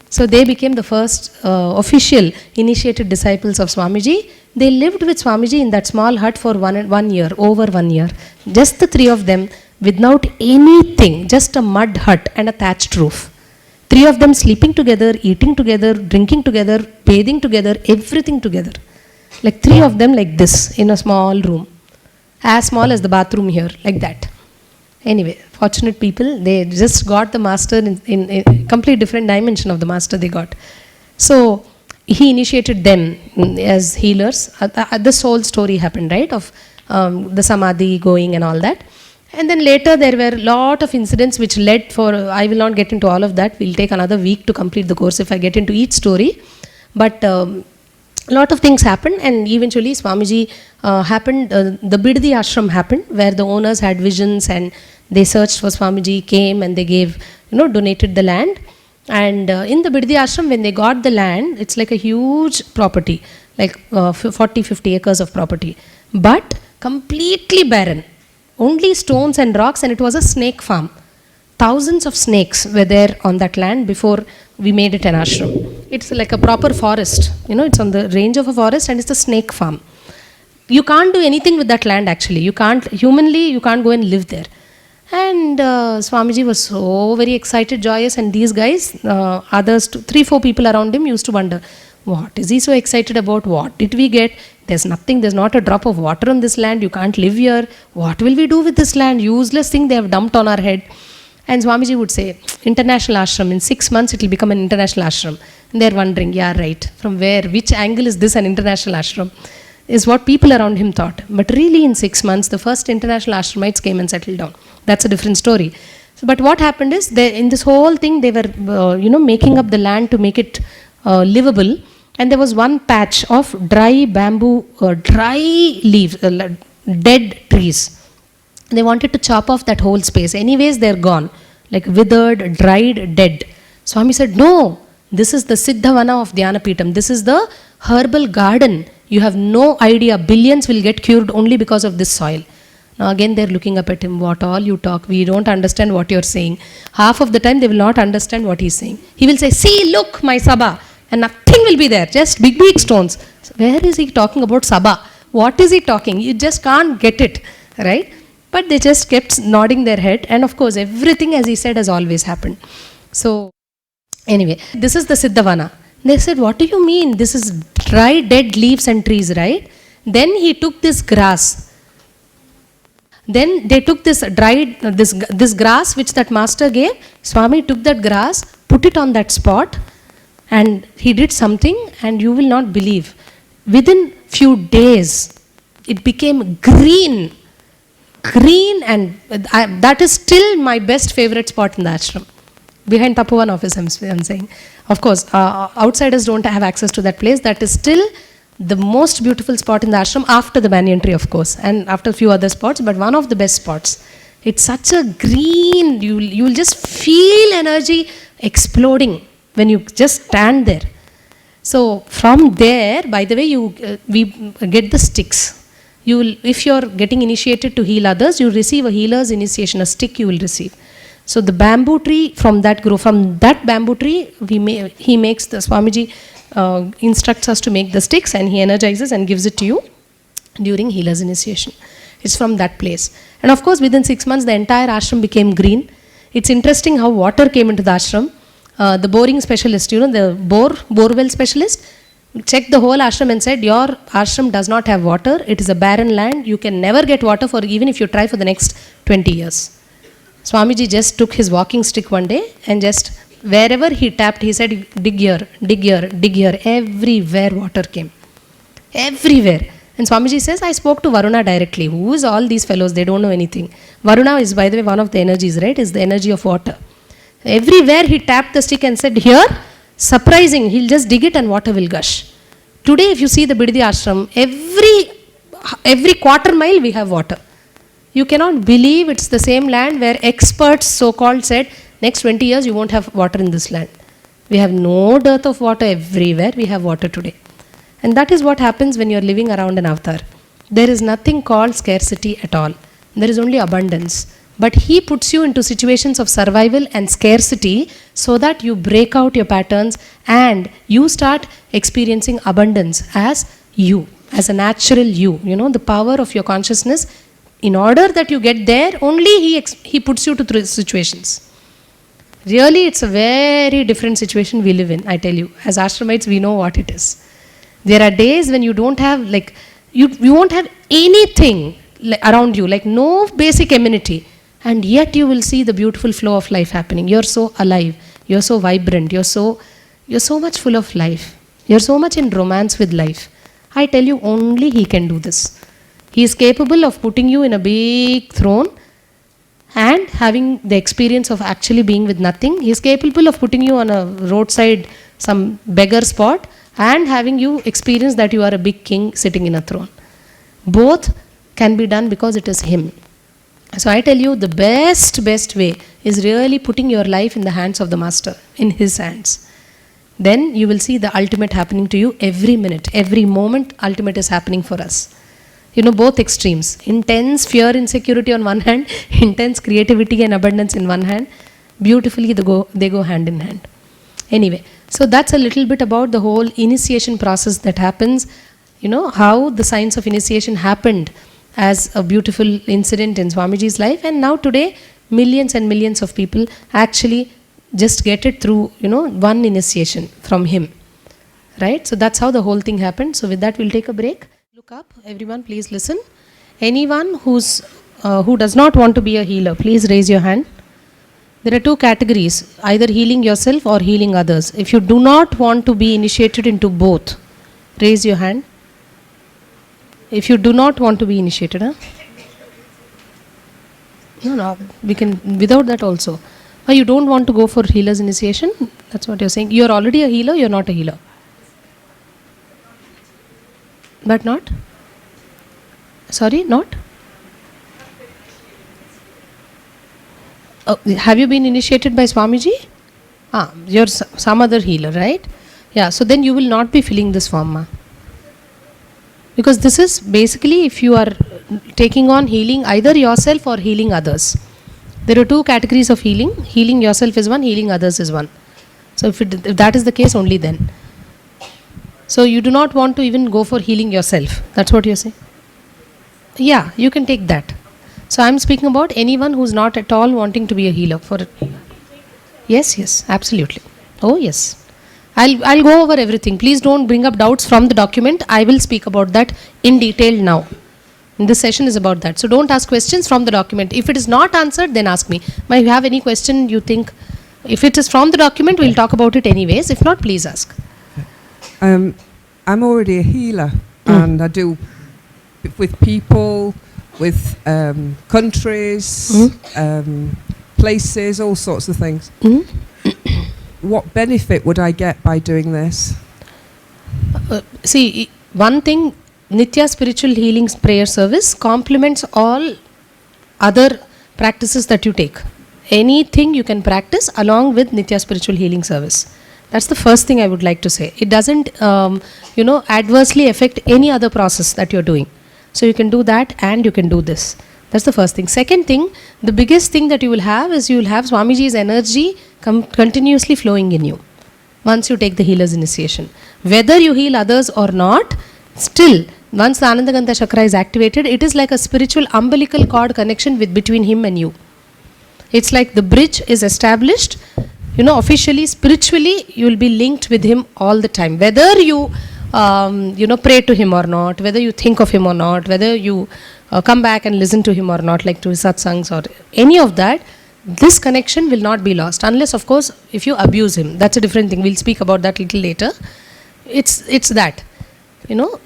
So they became the first official initiated disciples of Swamiji. They lived with Swamiji in that small hut for one year, over 1 year. Just the 3 of them, without anything, just a mud hut and a thatched roof. 3 of them sleeping together, eating together, drinking together, bathing together, everything together. Like 3 of them like this in a small room. As small as the bathroom here, like that. Anyway, fortunate people, they just got the master in a complete different dimension of the master they got. So he initiated them as healers. This whole story happened, right, of the samadhi going and all that. And then later there were a lot of incidents which led for, I will not get into all of that. We'll take another week to complete the course if I get into each story. But a lot of things happened, and eventually Swamiji happened, the Biddi ashram happened, where the owners had visions and they searched for Swamiji, came and they gave, donated the land. And in the Biddi ashram, when they got the land, it's like a huge property, like 40-50 acres of property, but completely barren. Only stones and rocks, and it was a snake farm. Thousands of snakes were there on that land before we made it an ashram. It's like a proper forest, it's on the range of a forest, and it's a snake farm. You can't do anything with that land actually. You can't go and live there. And Swamiji was so very excited, joyous, and these guys, others, 3-4 people around him used to wonder, what is he so excited about? What did we get? There's nothing, there's not a drop of water on this land. You can't live here. What will we do with this land? Useless thing they have dumped on our head. And Swamiji would say, international ashram, in 6 months it will become an international ashram. And they're wondering, yeah, right, from where, which angle is this an international ashram? Is what people around him thought. But really in 6 months, the first international ashramites came and settled down. That's a different story. So, but what happened is, in this whole thing, they were, making up the land to make it livable. And there was one patch of dry bamboo, dry leaves, dead trees. They wanted to chop off that whole space. Anyways, they're gone, like withered, dried, dead. Swami said, no, this is the Siddhavana of Dhyanapeetham. This is the herbal garden. You have no idea. Billions will get cured only because of this soil. Now again, they're looking up at him. What all you talk? We don't understand what you're saying. Half of the time, they will not understand what he's saying. He will say, see, look, my Sabha. And nothing will be there. Just big, big stones. So where is he talking about Sabha? What is he talking? You just can't get it, right? But they just kept nodding their head. And of course, everything, as he said, has always happened. So anyway, this is the Siddhavana. They said, what do you mean? This is dry, dead leaves and trees, right? Then he took this grass. Then they took this dried, this grass which that master gave. Swami took that grass, put it on that spot, and he did something, and you will not believe. Within few days, it became green. Green, and that is still my best favorite spot in the ashram. Behind Tapovan office, I'm saying. Of course, outsiders don't have access to that place. That is still the most beautiful spot in the ashram after the banyan tree, of course, and after a few other spots, but one of the best spots. It's such a green, you'll just feel energy exploding when you just stand there. So from there, by the way, we get the sticks. If you're getting initiated to heal others, you receive a healer's initiation, a stick you will receive. So the bamboo tree, from that bamboo tree, he makes the Swamiji instructs us to make the sticks, and he energizes and gives it to you during healer's initiation. It's from that place. And of course, within 6 months, the entire ashram became green. It's interesting how water came into the ashram. The boring specialist, the borewell specialist, checked the whole ashram and said, your ashram does not have water. It is a barren land. You can never get water for even if you try for the next 20 years. Swamiji just took his walking stick one day and just wherever he tapped, he said, dig here, dig here, dig here. Everywhere water came. Everywhere. And Swamiji says, I spoke to Varuna directly. Who is all these fellows? They don't know anything. Varuna is, by the way, one of the energies, right? Is the energy of water. Everywhere he tapped the stick and said, here, surprising, he'll just dig it and water will gush. Today, if you see the Biddi ashram, every quarter mile we have water. You cannot believe it's the same land where experts so-called said, Next 20 years, you won't have water in this land. We have no dearth of water everywhere. We have water today. And that is what happens when you're living around an avatar. There is nothing called scarcity at all. There is only abundance. But he puts you into situations of survival and scarcity so that you break out your patterns and you start experiencing abundance as you, as a natural you. You know, the power of your consciousness. In order that you get there, only he puts you to situations. Really, it's a very different situation we live in, I tell you. As ashramites, we know what it is. There are days when you don't have, like, you won't have anything around you, like no basic amenity. And yet you will see the beautiful flow of life happening. You're so alive. You're so vibrant. You're so much full of life. You're so much in romance with life. I tell you, only he can do this. He is capable of putting you in a big throne and having the experience of actually being with nothing. He is capable of putting you on a roadside, some beggar spot, and having you experience that you are a big king sitting in a throne. Both can be done because it is him. So I tell you, the best way is really putting your life in the hands of the master, in his hands. Then you will see the ultimate happening to you every minute, every moment. Ultimate is happening for us. You know, both extremes. Intense fear, insecurity on one hand, intense creativity and abundance in one hand. Beautifully they go hand in hand. Anyway, so that's a little bit about the whole initiation process that happens. You know, how the science of initiation happened as a beautiful incident in Swamiji's life. And now today, millions and millions of people actually just get it through, you know, one initiation from him. Right? So that's how the whole thing happened. So with that, we'll take a break. Look up, everyone, please listen. Anyone who does not want to be a healer, please raise your hand. There are two categories, either healing yourself or healing others. If you do not want to be initiated into both, raise your hand. If you do not want to be initiated, No, we can, without that also. You don't want to go for healer's initiation? That's what you're saying. You're already a healer, you're not a healer. But not? Sorry, not? Oh, have you been initiated by Swamiji? You're some other healer, right? Yeah, so then you will not be filling this form, ma. Because this is basically if you are taking on healing either yourself or healing others. There are two categories of healing. Healing yourself is one, healing others is one. So if that is the case, only then. So you do not want to even go for healing yourself. That's what you're saying? Yeah, you can take that. So I'm speaking about anyone who's not at all wanting to be a healer. Yes, absolutely. Oh yes. I'll go over everything. Please don't bring up doubts from the document. I will speak about that in detail now. This session is about that. So don't ask questions from the document. If it is not answered, then ask me. If you have any question you think, if it is from the document, we'll talk about it anyways. If not, please ask. I'm already a healer, and I do with people, with countries, places, all sorts of things. What benefit would I get by doing this? See, one thing, Nitya Spiritual Healing Prayer Service complements all other practices that you take. Anything you can practice along with Nitya Spiritual Healing Service. That's the first thing I would like to say. It doesn't, adversely affect any other process that you're doing. So you can do that and you can do this. That's the first thing. Second thing, the biggest thing that you will have is you will have Swamiji's energy continuously flowing in you once you take the healer's initiation. Whether you heal others or not, still, once the Anandagandha chakra is activated, it is like a spiritual umbilical cord connection between him and you. It's like the bridge is established. Officially, spiritually, you will be linked with him all the time. Whether you, pray to him or not, whether you think of him or not, whether you come back and listen to him or not, like to his satsangs or any of that, this connection will not be lost. Unless, of course, if you abuse him. That's a different thing. We'll speak about that a little later. It's that.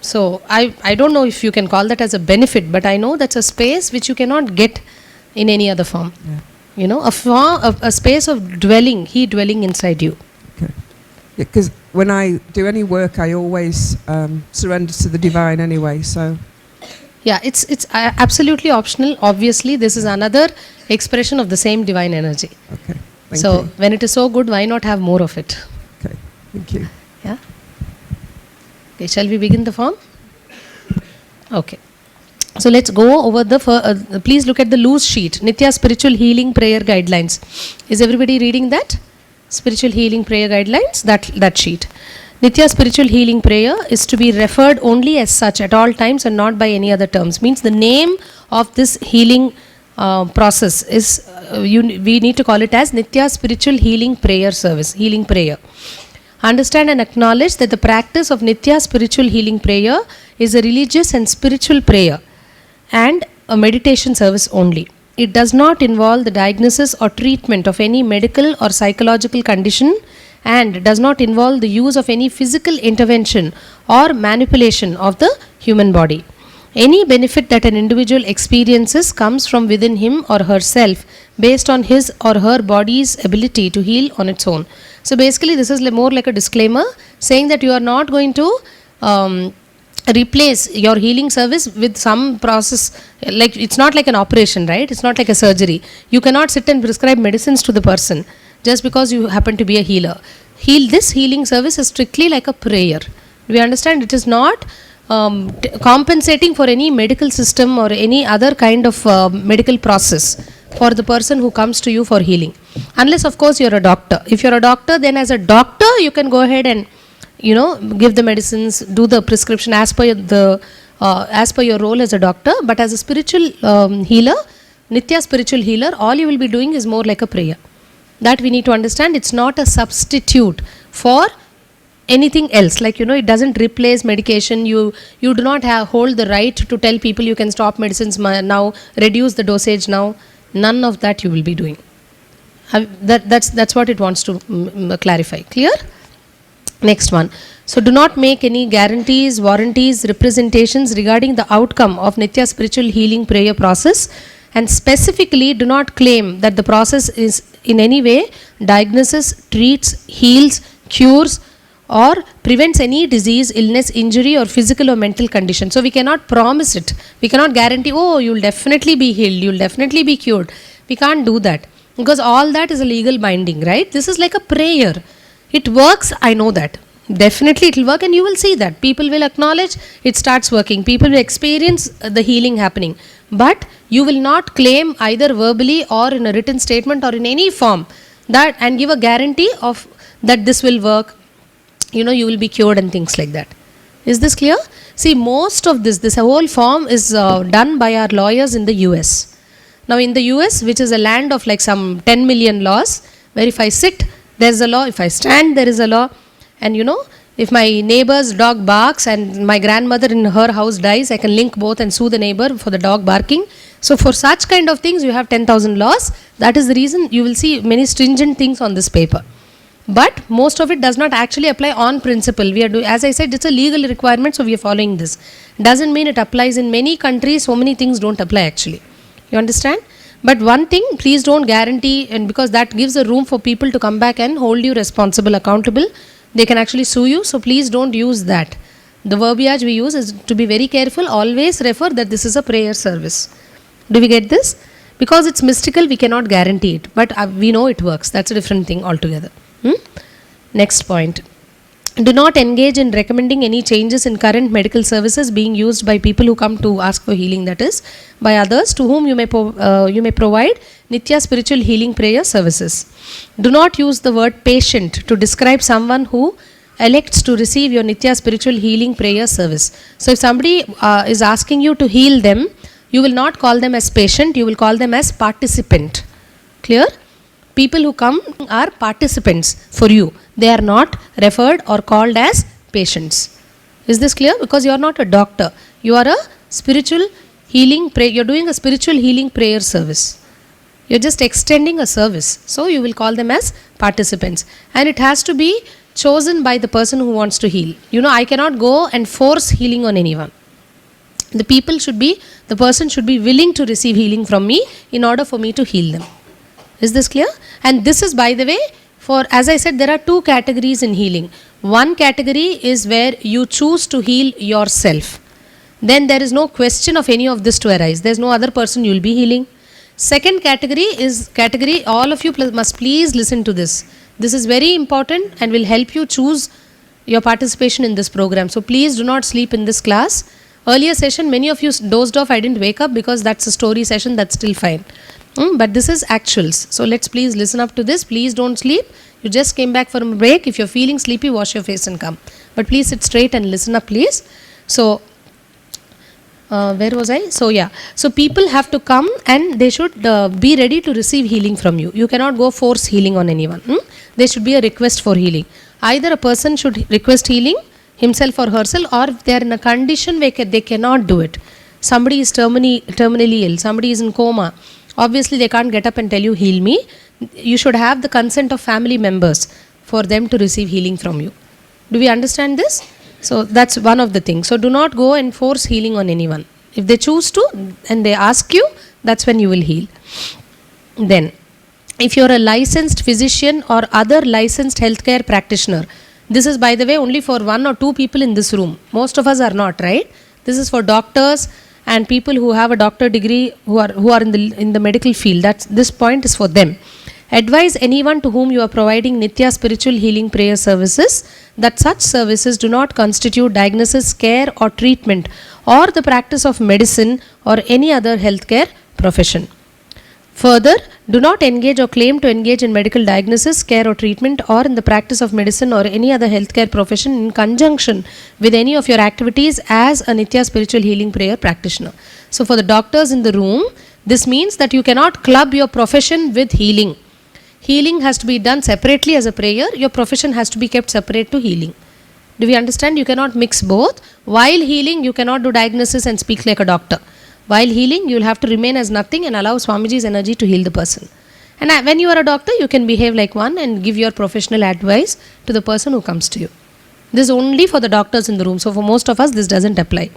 So I don't know if you can call that as a benefit, but I know that's a space which you cannot get in any other form. Yeah. A space of dwelling, he dwelling inside you. Okay. Because when I do any work, I always surrender to the divine anyway, so... Yeah, it's absolutely optional. Obviously, this is another expression of the same divine energy. Okay. Thank So you. when it is so good, why not have more of it? Okay, thank you. Yeah. Okay, shall we begin the form? Okay. So let's go over the, please look at the loose sheet, Nitya Spiritual Healing Prayer Guidelines. Is everybody reading that? Spiritual Healing Prayer Guidelines, that sheet. Nitya Spiritual Healing Prayer is to be referred only as such at all times and not by any other terms. Means the name of this healing process is, we need to call it as Nitya Spiritual Healing Prayer Service, Healing Prayer. Understand and acknowledge that the practice of Nitya Spiritual Healing Prayer is a religious and spiritual prayer and a meditation service only. It does not involve the diagnosis or treatment of any medical or psychological condition and does not involve the use of any physical intervention or manipulation of the human body. Any benefit that an individual experiences comes from within him or herself based on his or her body's ability to heal on its own. So basically this is more like a disclaimer saying that you are not going to replace your healing service with some process, like it's not like an operation, right? It's not like a surgery. You cannot sit and prescribe medicines to the person just because you happen to be a healer. This healing service is strictly like a prayer. Do we understand? It is not compensating for any medical system or any other kind of medical process for the person who comes to you for healing. Unless of course you're a doctor. If you're a doctor, then as a doctor you can go ahead and give the medicines, do the prescription as per your role as a doctor. But as a spiritual healer, Nitya spiritual healer, all you will be doing is more like a prayer. That we need to understand. It's not a substitute for anything else. Like it doesn't replace medication. You do not hold the right to tell people you can stop medicines now, reduce the dosage now. None of that you will be doing. That's what it wants to clarify. Clear? Next one. So do not make any guarantees, warranties, representations regarding the outcome of Nitya spiritual healing prayer process, and specifically do not claim that the process is in any way diagnoses, treats, heals, cures or prevents any disease, illness, injury or physical or mental condition. So we cannot promise it. We cannot guarantee, oh, you'll definitely be healed, you'll definitely be cured. We can't do that because all that is a legal binding, right? This is like a prayer. It works, I know that. Definitely it will work and you will see that. People will acknowledge it starts working. People will experience the healing happening. But you will not claim either verbally or in a written statement or in any form that and give a guarantee of that this will work. You will be cured and things like that. Is this clear? See, most of this whole form is done by our lawyers in the US. Now in the US, which is a land of like some 10 million laws, where if I sit, there's a law, if I stand, there is a law. And if my neighbor's dog barks and my grandmother in her house dies, I can link both and sue the neighbor for the dog barking. So for such kind of things, you have 10,000 laws. That is the reason you will see many stringent things on this paper. But most of it does not actually apply on principle. We are as I said, it's a legal requirement, so we are following this. Doesn't mean it applies in many countries. So many things don't apply actually. You understand? But one thing, please don't guarantee, and because that gives a room for people to come back and hold you responsible, accountable. They can actually sue you, so please don't use that. The verbiage we use is to be very careful. Always refer that this is a prayer service. Do we get this? Because it's mystical, we cannot guarantee it. But we know it works. That's a different thing altogether. Next point. Do not engage in recommending any changes in current medical services being used by people who come to ask for healing, that is, by others to whom you may provide Nitya spiritual healing prayer services. Do not use the word patient to describe someone who elects to receive your Nitya spiritual healing prayer service. So if somebody is asking you to heal them, you will not call them as patient, you will call them as participant. Clear? People who come are participants for you. They are not referred or called as patients. Is this clear? Because you are not a doctor. You are a spiritual healing prayer. You are doing a spiritual healing prayer service. You are just extending a service. So you will call them as participants. And it has to be chosen by the person who wants to heal. I cannot go and force healing on anyone. The person should be willing to receive healing from me in order for me to heal them. Is this clear? And this is, by the way, as I said, there are two categories in healing. One category is where you choose to heal yourself. Then there is no question of any of this to arise. There is no other person you will be healing. Second category is category, all of you must please listen to this. This is very important and will help you choose your participation in this program. So please do not sleep in this class. Earlier session, many of you dozed off, I didn't wake up because that's a story session, that's still fine. But this is actuals. So let's please listen up to this. Please don't sleep. You just came back from a break. If you're feeling sleepy, wash your face and come. But please sit straight and listen up, please. So, where was I? So yeah, so people have to come and they should be ready to receive healing from you. You cannot go force healing on anyone. There should be a request for healing. Either a person should request healing himself or herself, or if they are in a condition where they cannot do it. Somebody is terminally ill, somebody is in coma. Obviously they can't get up and tell you heal me. You should have the consent of family members for them to receive healing from you. Do we understand this? So that's one of the things. So do not go and force healing on anyone. If they choose to and they ask you, that's when you will heal. Then, if you're a licensed physician or other licensed healthcare practitioner, this is, by the way, only for 1 or 2 people in this room. Most of us are not, right? This is for doctors and people who have a doctor degree who are in the medical field. This point is for them. Advise anyone to whom you are providing Nitya spiritual healing prayer services that such services do not constitute diagnosis, care or treatment or the practice of medicine or any other healthcare profession. Further, do not engage or claim to engage in medical diagnosis, care or treatment or in the practice of medicine or any other healthcare profession in conjunction with any of your activities as a Nitya spiritual healing prayer practitioner. So for the doctors in the room, this means that you cannot club your profession with healing. Healing has to be done separately as a prayer. Your profession has to be kept separate to healing. Do we understand? You cannot mix both. While healing, you cannot do diagnosis and speak like a doctor. While healing, you will have to remain as nothing and allow Swamiji's energy to heal the person. And when you are a doctor, you can behave like one and give your professional advice to the person who comes to you. This is only for the doctors in the room. So for most of us, this doesn't apply.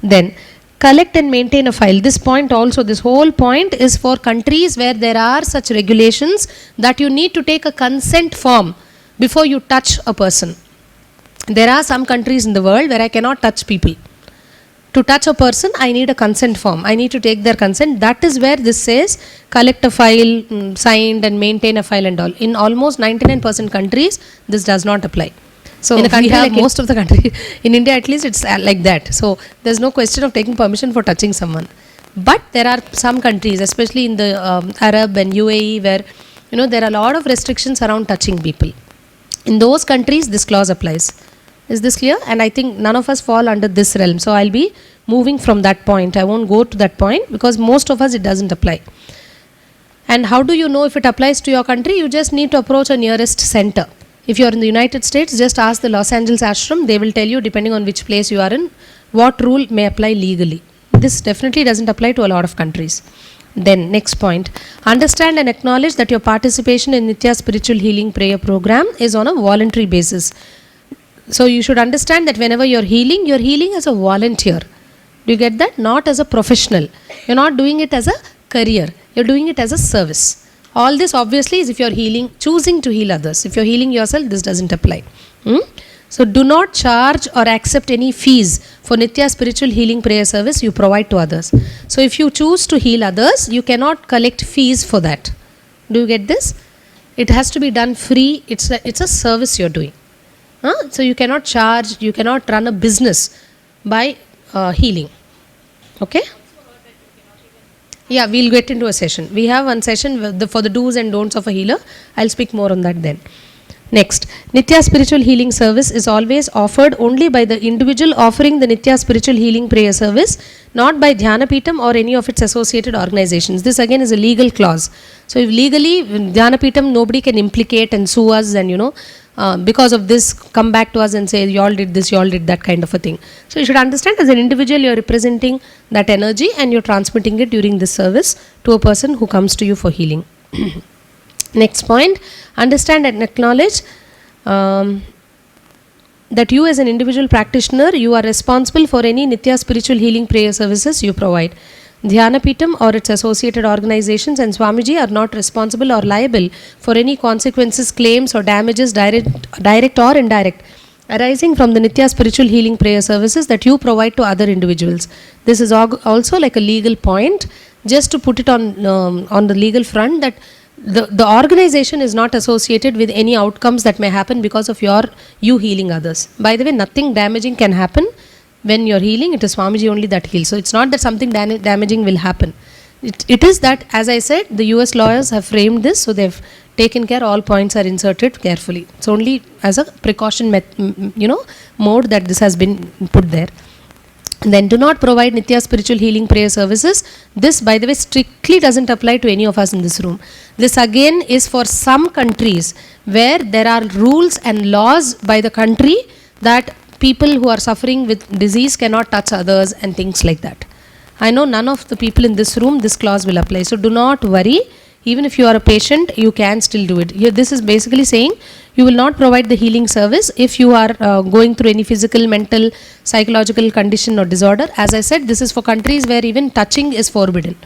Then, collect and maintain a file. This point also, this whole point is for countries where there are such regulations that you need to take a consent form before you touch a person. There are some countries in the world where I cannot touch people. To touch a person, I need a consent form. I need to take their consent. That is where this says collect a file, signed and maintain a file and all. In almost 99% countries, this does not apply. So in a country like most of the country, in India at least, it's like that. So there's no question of taking permission for touching someone. But there are some countries, especially in the Arab and UAE, where there are a lot of restrictions around touching people. In those countries, this clause applies. Is this clear? And I think none of us fall under this realm. So I'll be moving from that point. I won't go to that point because most of us it doesn't apply. And how do you know if it applies to your country? You just need to approach a nearest center. If you're in the United States, just ask the Los Angeles ashram. They will tell you, depending on which place you are in, what rule may apply legally. This definitely doesn't apply to a lot of countries. Then next point, understand and acknowledge that your participation in Nitya spiritual healing prayer program is on a voluntary basis. So you should understand that whenever you're healing as a volunteer. Do you get that? Not as a professional. You're not doing it as a career. You're doing it as a service. All this obviously is if you're healing, choosing to heal others. If you're healing yourself, this doesn't apply. So do not charge or accept any fees for Nitya spiritual healing prayer service you provide to others. So if you choose to heal others, you cannot collect fees for that. Do you get this? It has to be done free. It's a service you're doing. So you cannot charge, you cannot run a business by healing. Okay? Yeah, we'll get into a session. We have one session for the do's and don'ts of a healer. I'll speak more on that then. Next, Nitya spiritual healing service is always offered only by the individual offering the Nitya spiritual healing prayer service, not by Dhyanapeetham or any of its associated organizations. This again is a legal clause. So if legally Dhyanapeetham, nobody can implicate and sue us and because of this come back to us and say you all did this, you all did that kind of a thing. So you should understand as an individual you are representing that energy and you're transmitting it during this service to a person who comes to you for healing. Next point, understand and acknowledge that you as an individual practitioner, you are responsible for any Nitya spiritual healing prayer services you provide. Dhyanapeetham or its associated organizations and Swamiji are not responsible or liable for any consequences, claims or damages, direct or indirect, arising from the Nitya spiritual healing prayer services that you provide to other individuals. This is also like a legal point just to put it on the legal front, that the organization is not associated with any outcomes that may happen because of you healing others. By the way, nothing damaging can happen when you're healing. It is Swamiji only that heals. So it's not that something damaging will happen. It is that, as I said, the US lawyers have framed this, so they've taken care, all points are inserted carefully. It's only as a precaution mode that this has been put there. And then do not provide Nitya spiritual healing prayer services. This, by the way, strictly doesn't apply to any of us in this room. This again is for some countries where there are rules and laws by the country that people who are suffering with disease cannot touch others and things like that. I know none of the people in this room this clause will apply. So do not worry. Even if you are a patient, you can still do it. Here, this is basically saying you will not provide the healing service if you are going through any physical, mental, psychological condition or disorder. As I said, this is for countries where even touching is forbidden.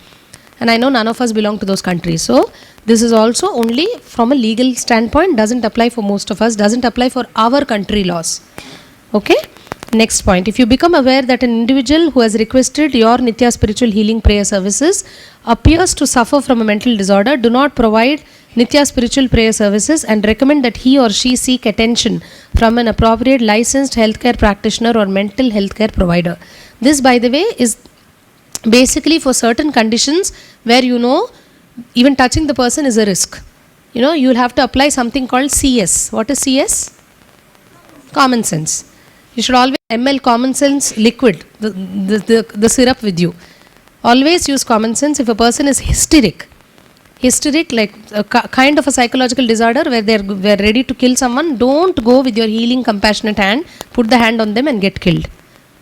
And I know none of us belong to those countries. So this is also only from a legal standpoint, doesn't apply for most of us, doesn't apply for our country laws. Okay? Next point, if you become aware that an individual who has requested your Nitya spiritual healing prayer services appears to suffer from a mental disorder, do not provide Nitya spiritual prayer services and recommend that he or she seek attention from an appropriate licensed healthcare practitioner or mental healthcare provider. This, by the way, is basically for certain conditions where even touching the person is a risk. You will have to apply something called CS. What is CS? Common sense. You should always ml common sense liquid, the syrup with you. Always use common sense. If a person is hysteric like a kind of a psychological disorder where they're ready to kill someone, don't go with your healing compassionate hand, put the hand on them and get killed.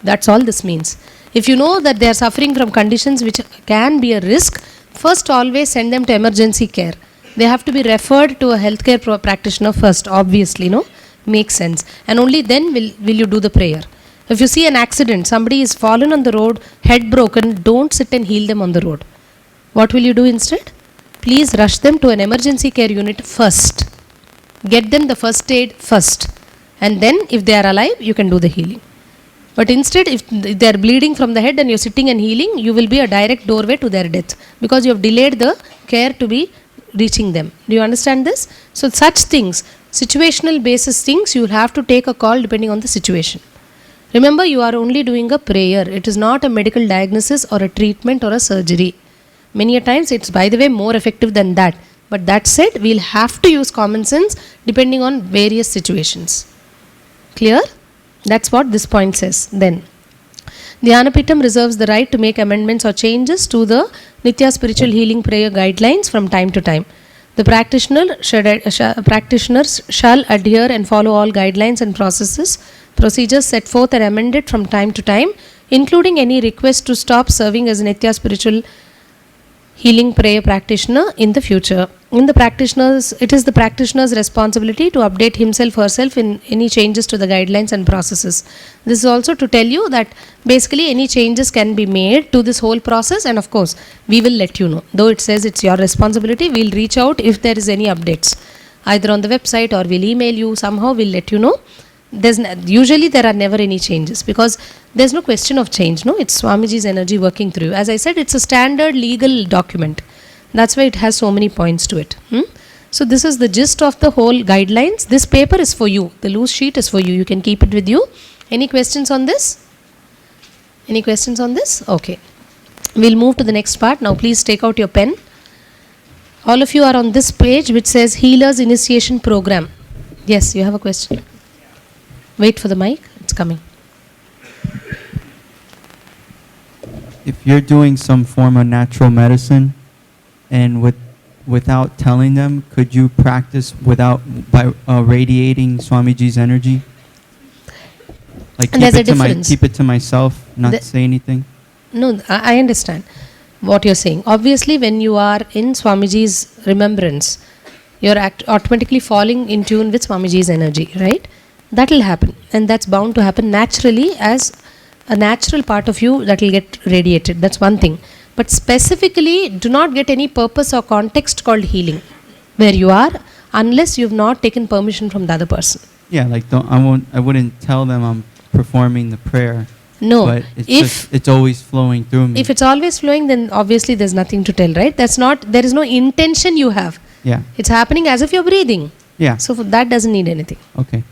That's all this means. If you know that they are suffering from conditions which can be a risk, first always send them to emergency care. They have to be referred to a healthcare practitioner first, obviously, makes sense, and only then will you do the prayer. If you see an accident, somebody is fallen on the road, head broken, don't sit and heal them on the road. What will you do instead? Please rush them to an emergency care unit first. Get them the first aid first, and then if they are alive, you can do the healing. But instead, if they are bleeding from the head and you're sitting and healing, you will be a direct doorway to their death because you have delayed the care to be reaching them. Do you understand this? So such things, situational basis things, you will have to take a call depending on the situation. Remember, you are only doing a prayer. It is not a medical diagnosis or a treatment or a surgery. Many a times it's, by the way, more effective than that. But that said, we'll have to use common sense depending on various situations. Clear? That's what this point says. Then, Dhyanapitam reserves the right to make amendments or changes to the Nitya spiritual healing prayer guidelines from time to time. The practitioners shall adhere and follow all guidelines and procedures set forth and amended from time to time, including any request to stop serving as a Nitya spiritual healing prayer practitioner in the future. It is the practitioner's responsibility to update himself or herself in any changes to the guidelines and processes. This is also to tell you that basically any changes can be made to this whole process, and of course we will let you know. Though it says it's your responsibility, we'll reach out if there is any updates, either on the website or we'll email you. Somehow we'll let you know. Usually there are never any changes because there's no question of change. It's Swamiji's energy working through you. As I said, it's a standard legal document. That's why it has so many points to it. So this is the gist of the whole guidelines. This paper is for you. The loose sheet is for you. You can keep it with you. Any questions on this? Any questions on this? Okay. We'll move to the next part. Now please take out your pen. All of you are on this page which says Healers Initiation Program. Yes, you have a question. Wait for the mic. It's coming. If you're doing some form of natural medicine and without telling them, could you practice by radiating Swamiji's energy? Like keep it to myself, not say anything? No, I understand what you're saying. Obviously, when you are in Swamiji's remembrance, you're automatically falling in tune with Swamiji's energy, right? That will happen, and that's bound to happen naturally as a natural part of you that will get radiated. That's one thing. But specifically, do not get any purpose or context called healing where you are unless you've not taken permission from the other person. Yeah, like I wouldn't tell them I'm performing the prayer. No. But it's If just, it's always flowing through me. if it's always flowing, then obviously there's nothing to tell, right? That's not, there is no intention you have. Yeah. It's happening as if you're breathing. Yeah. So that doesn't need anything. Okay.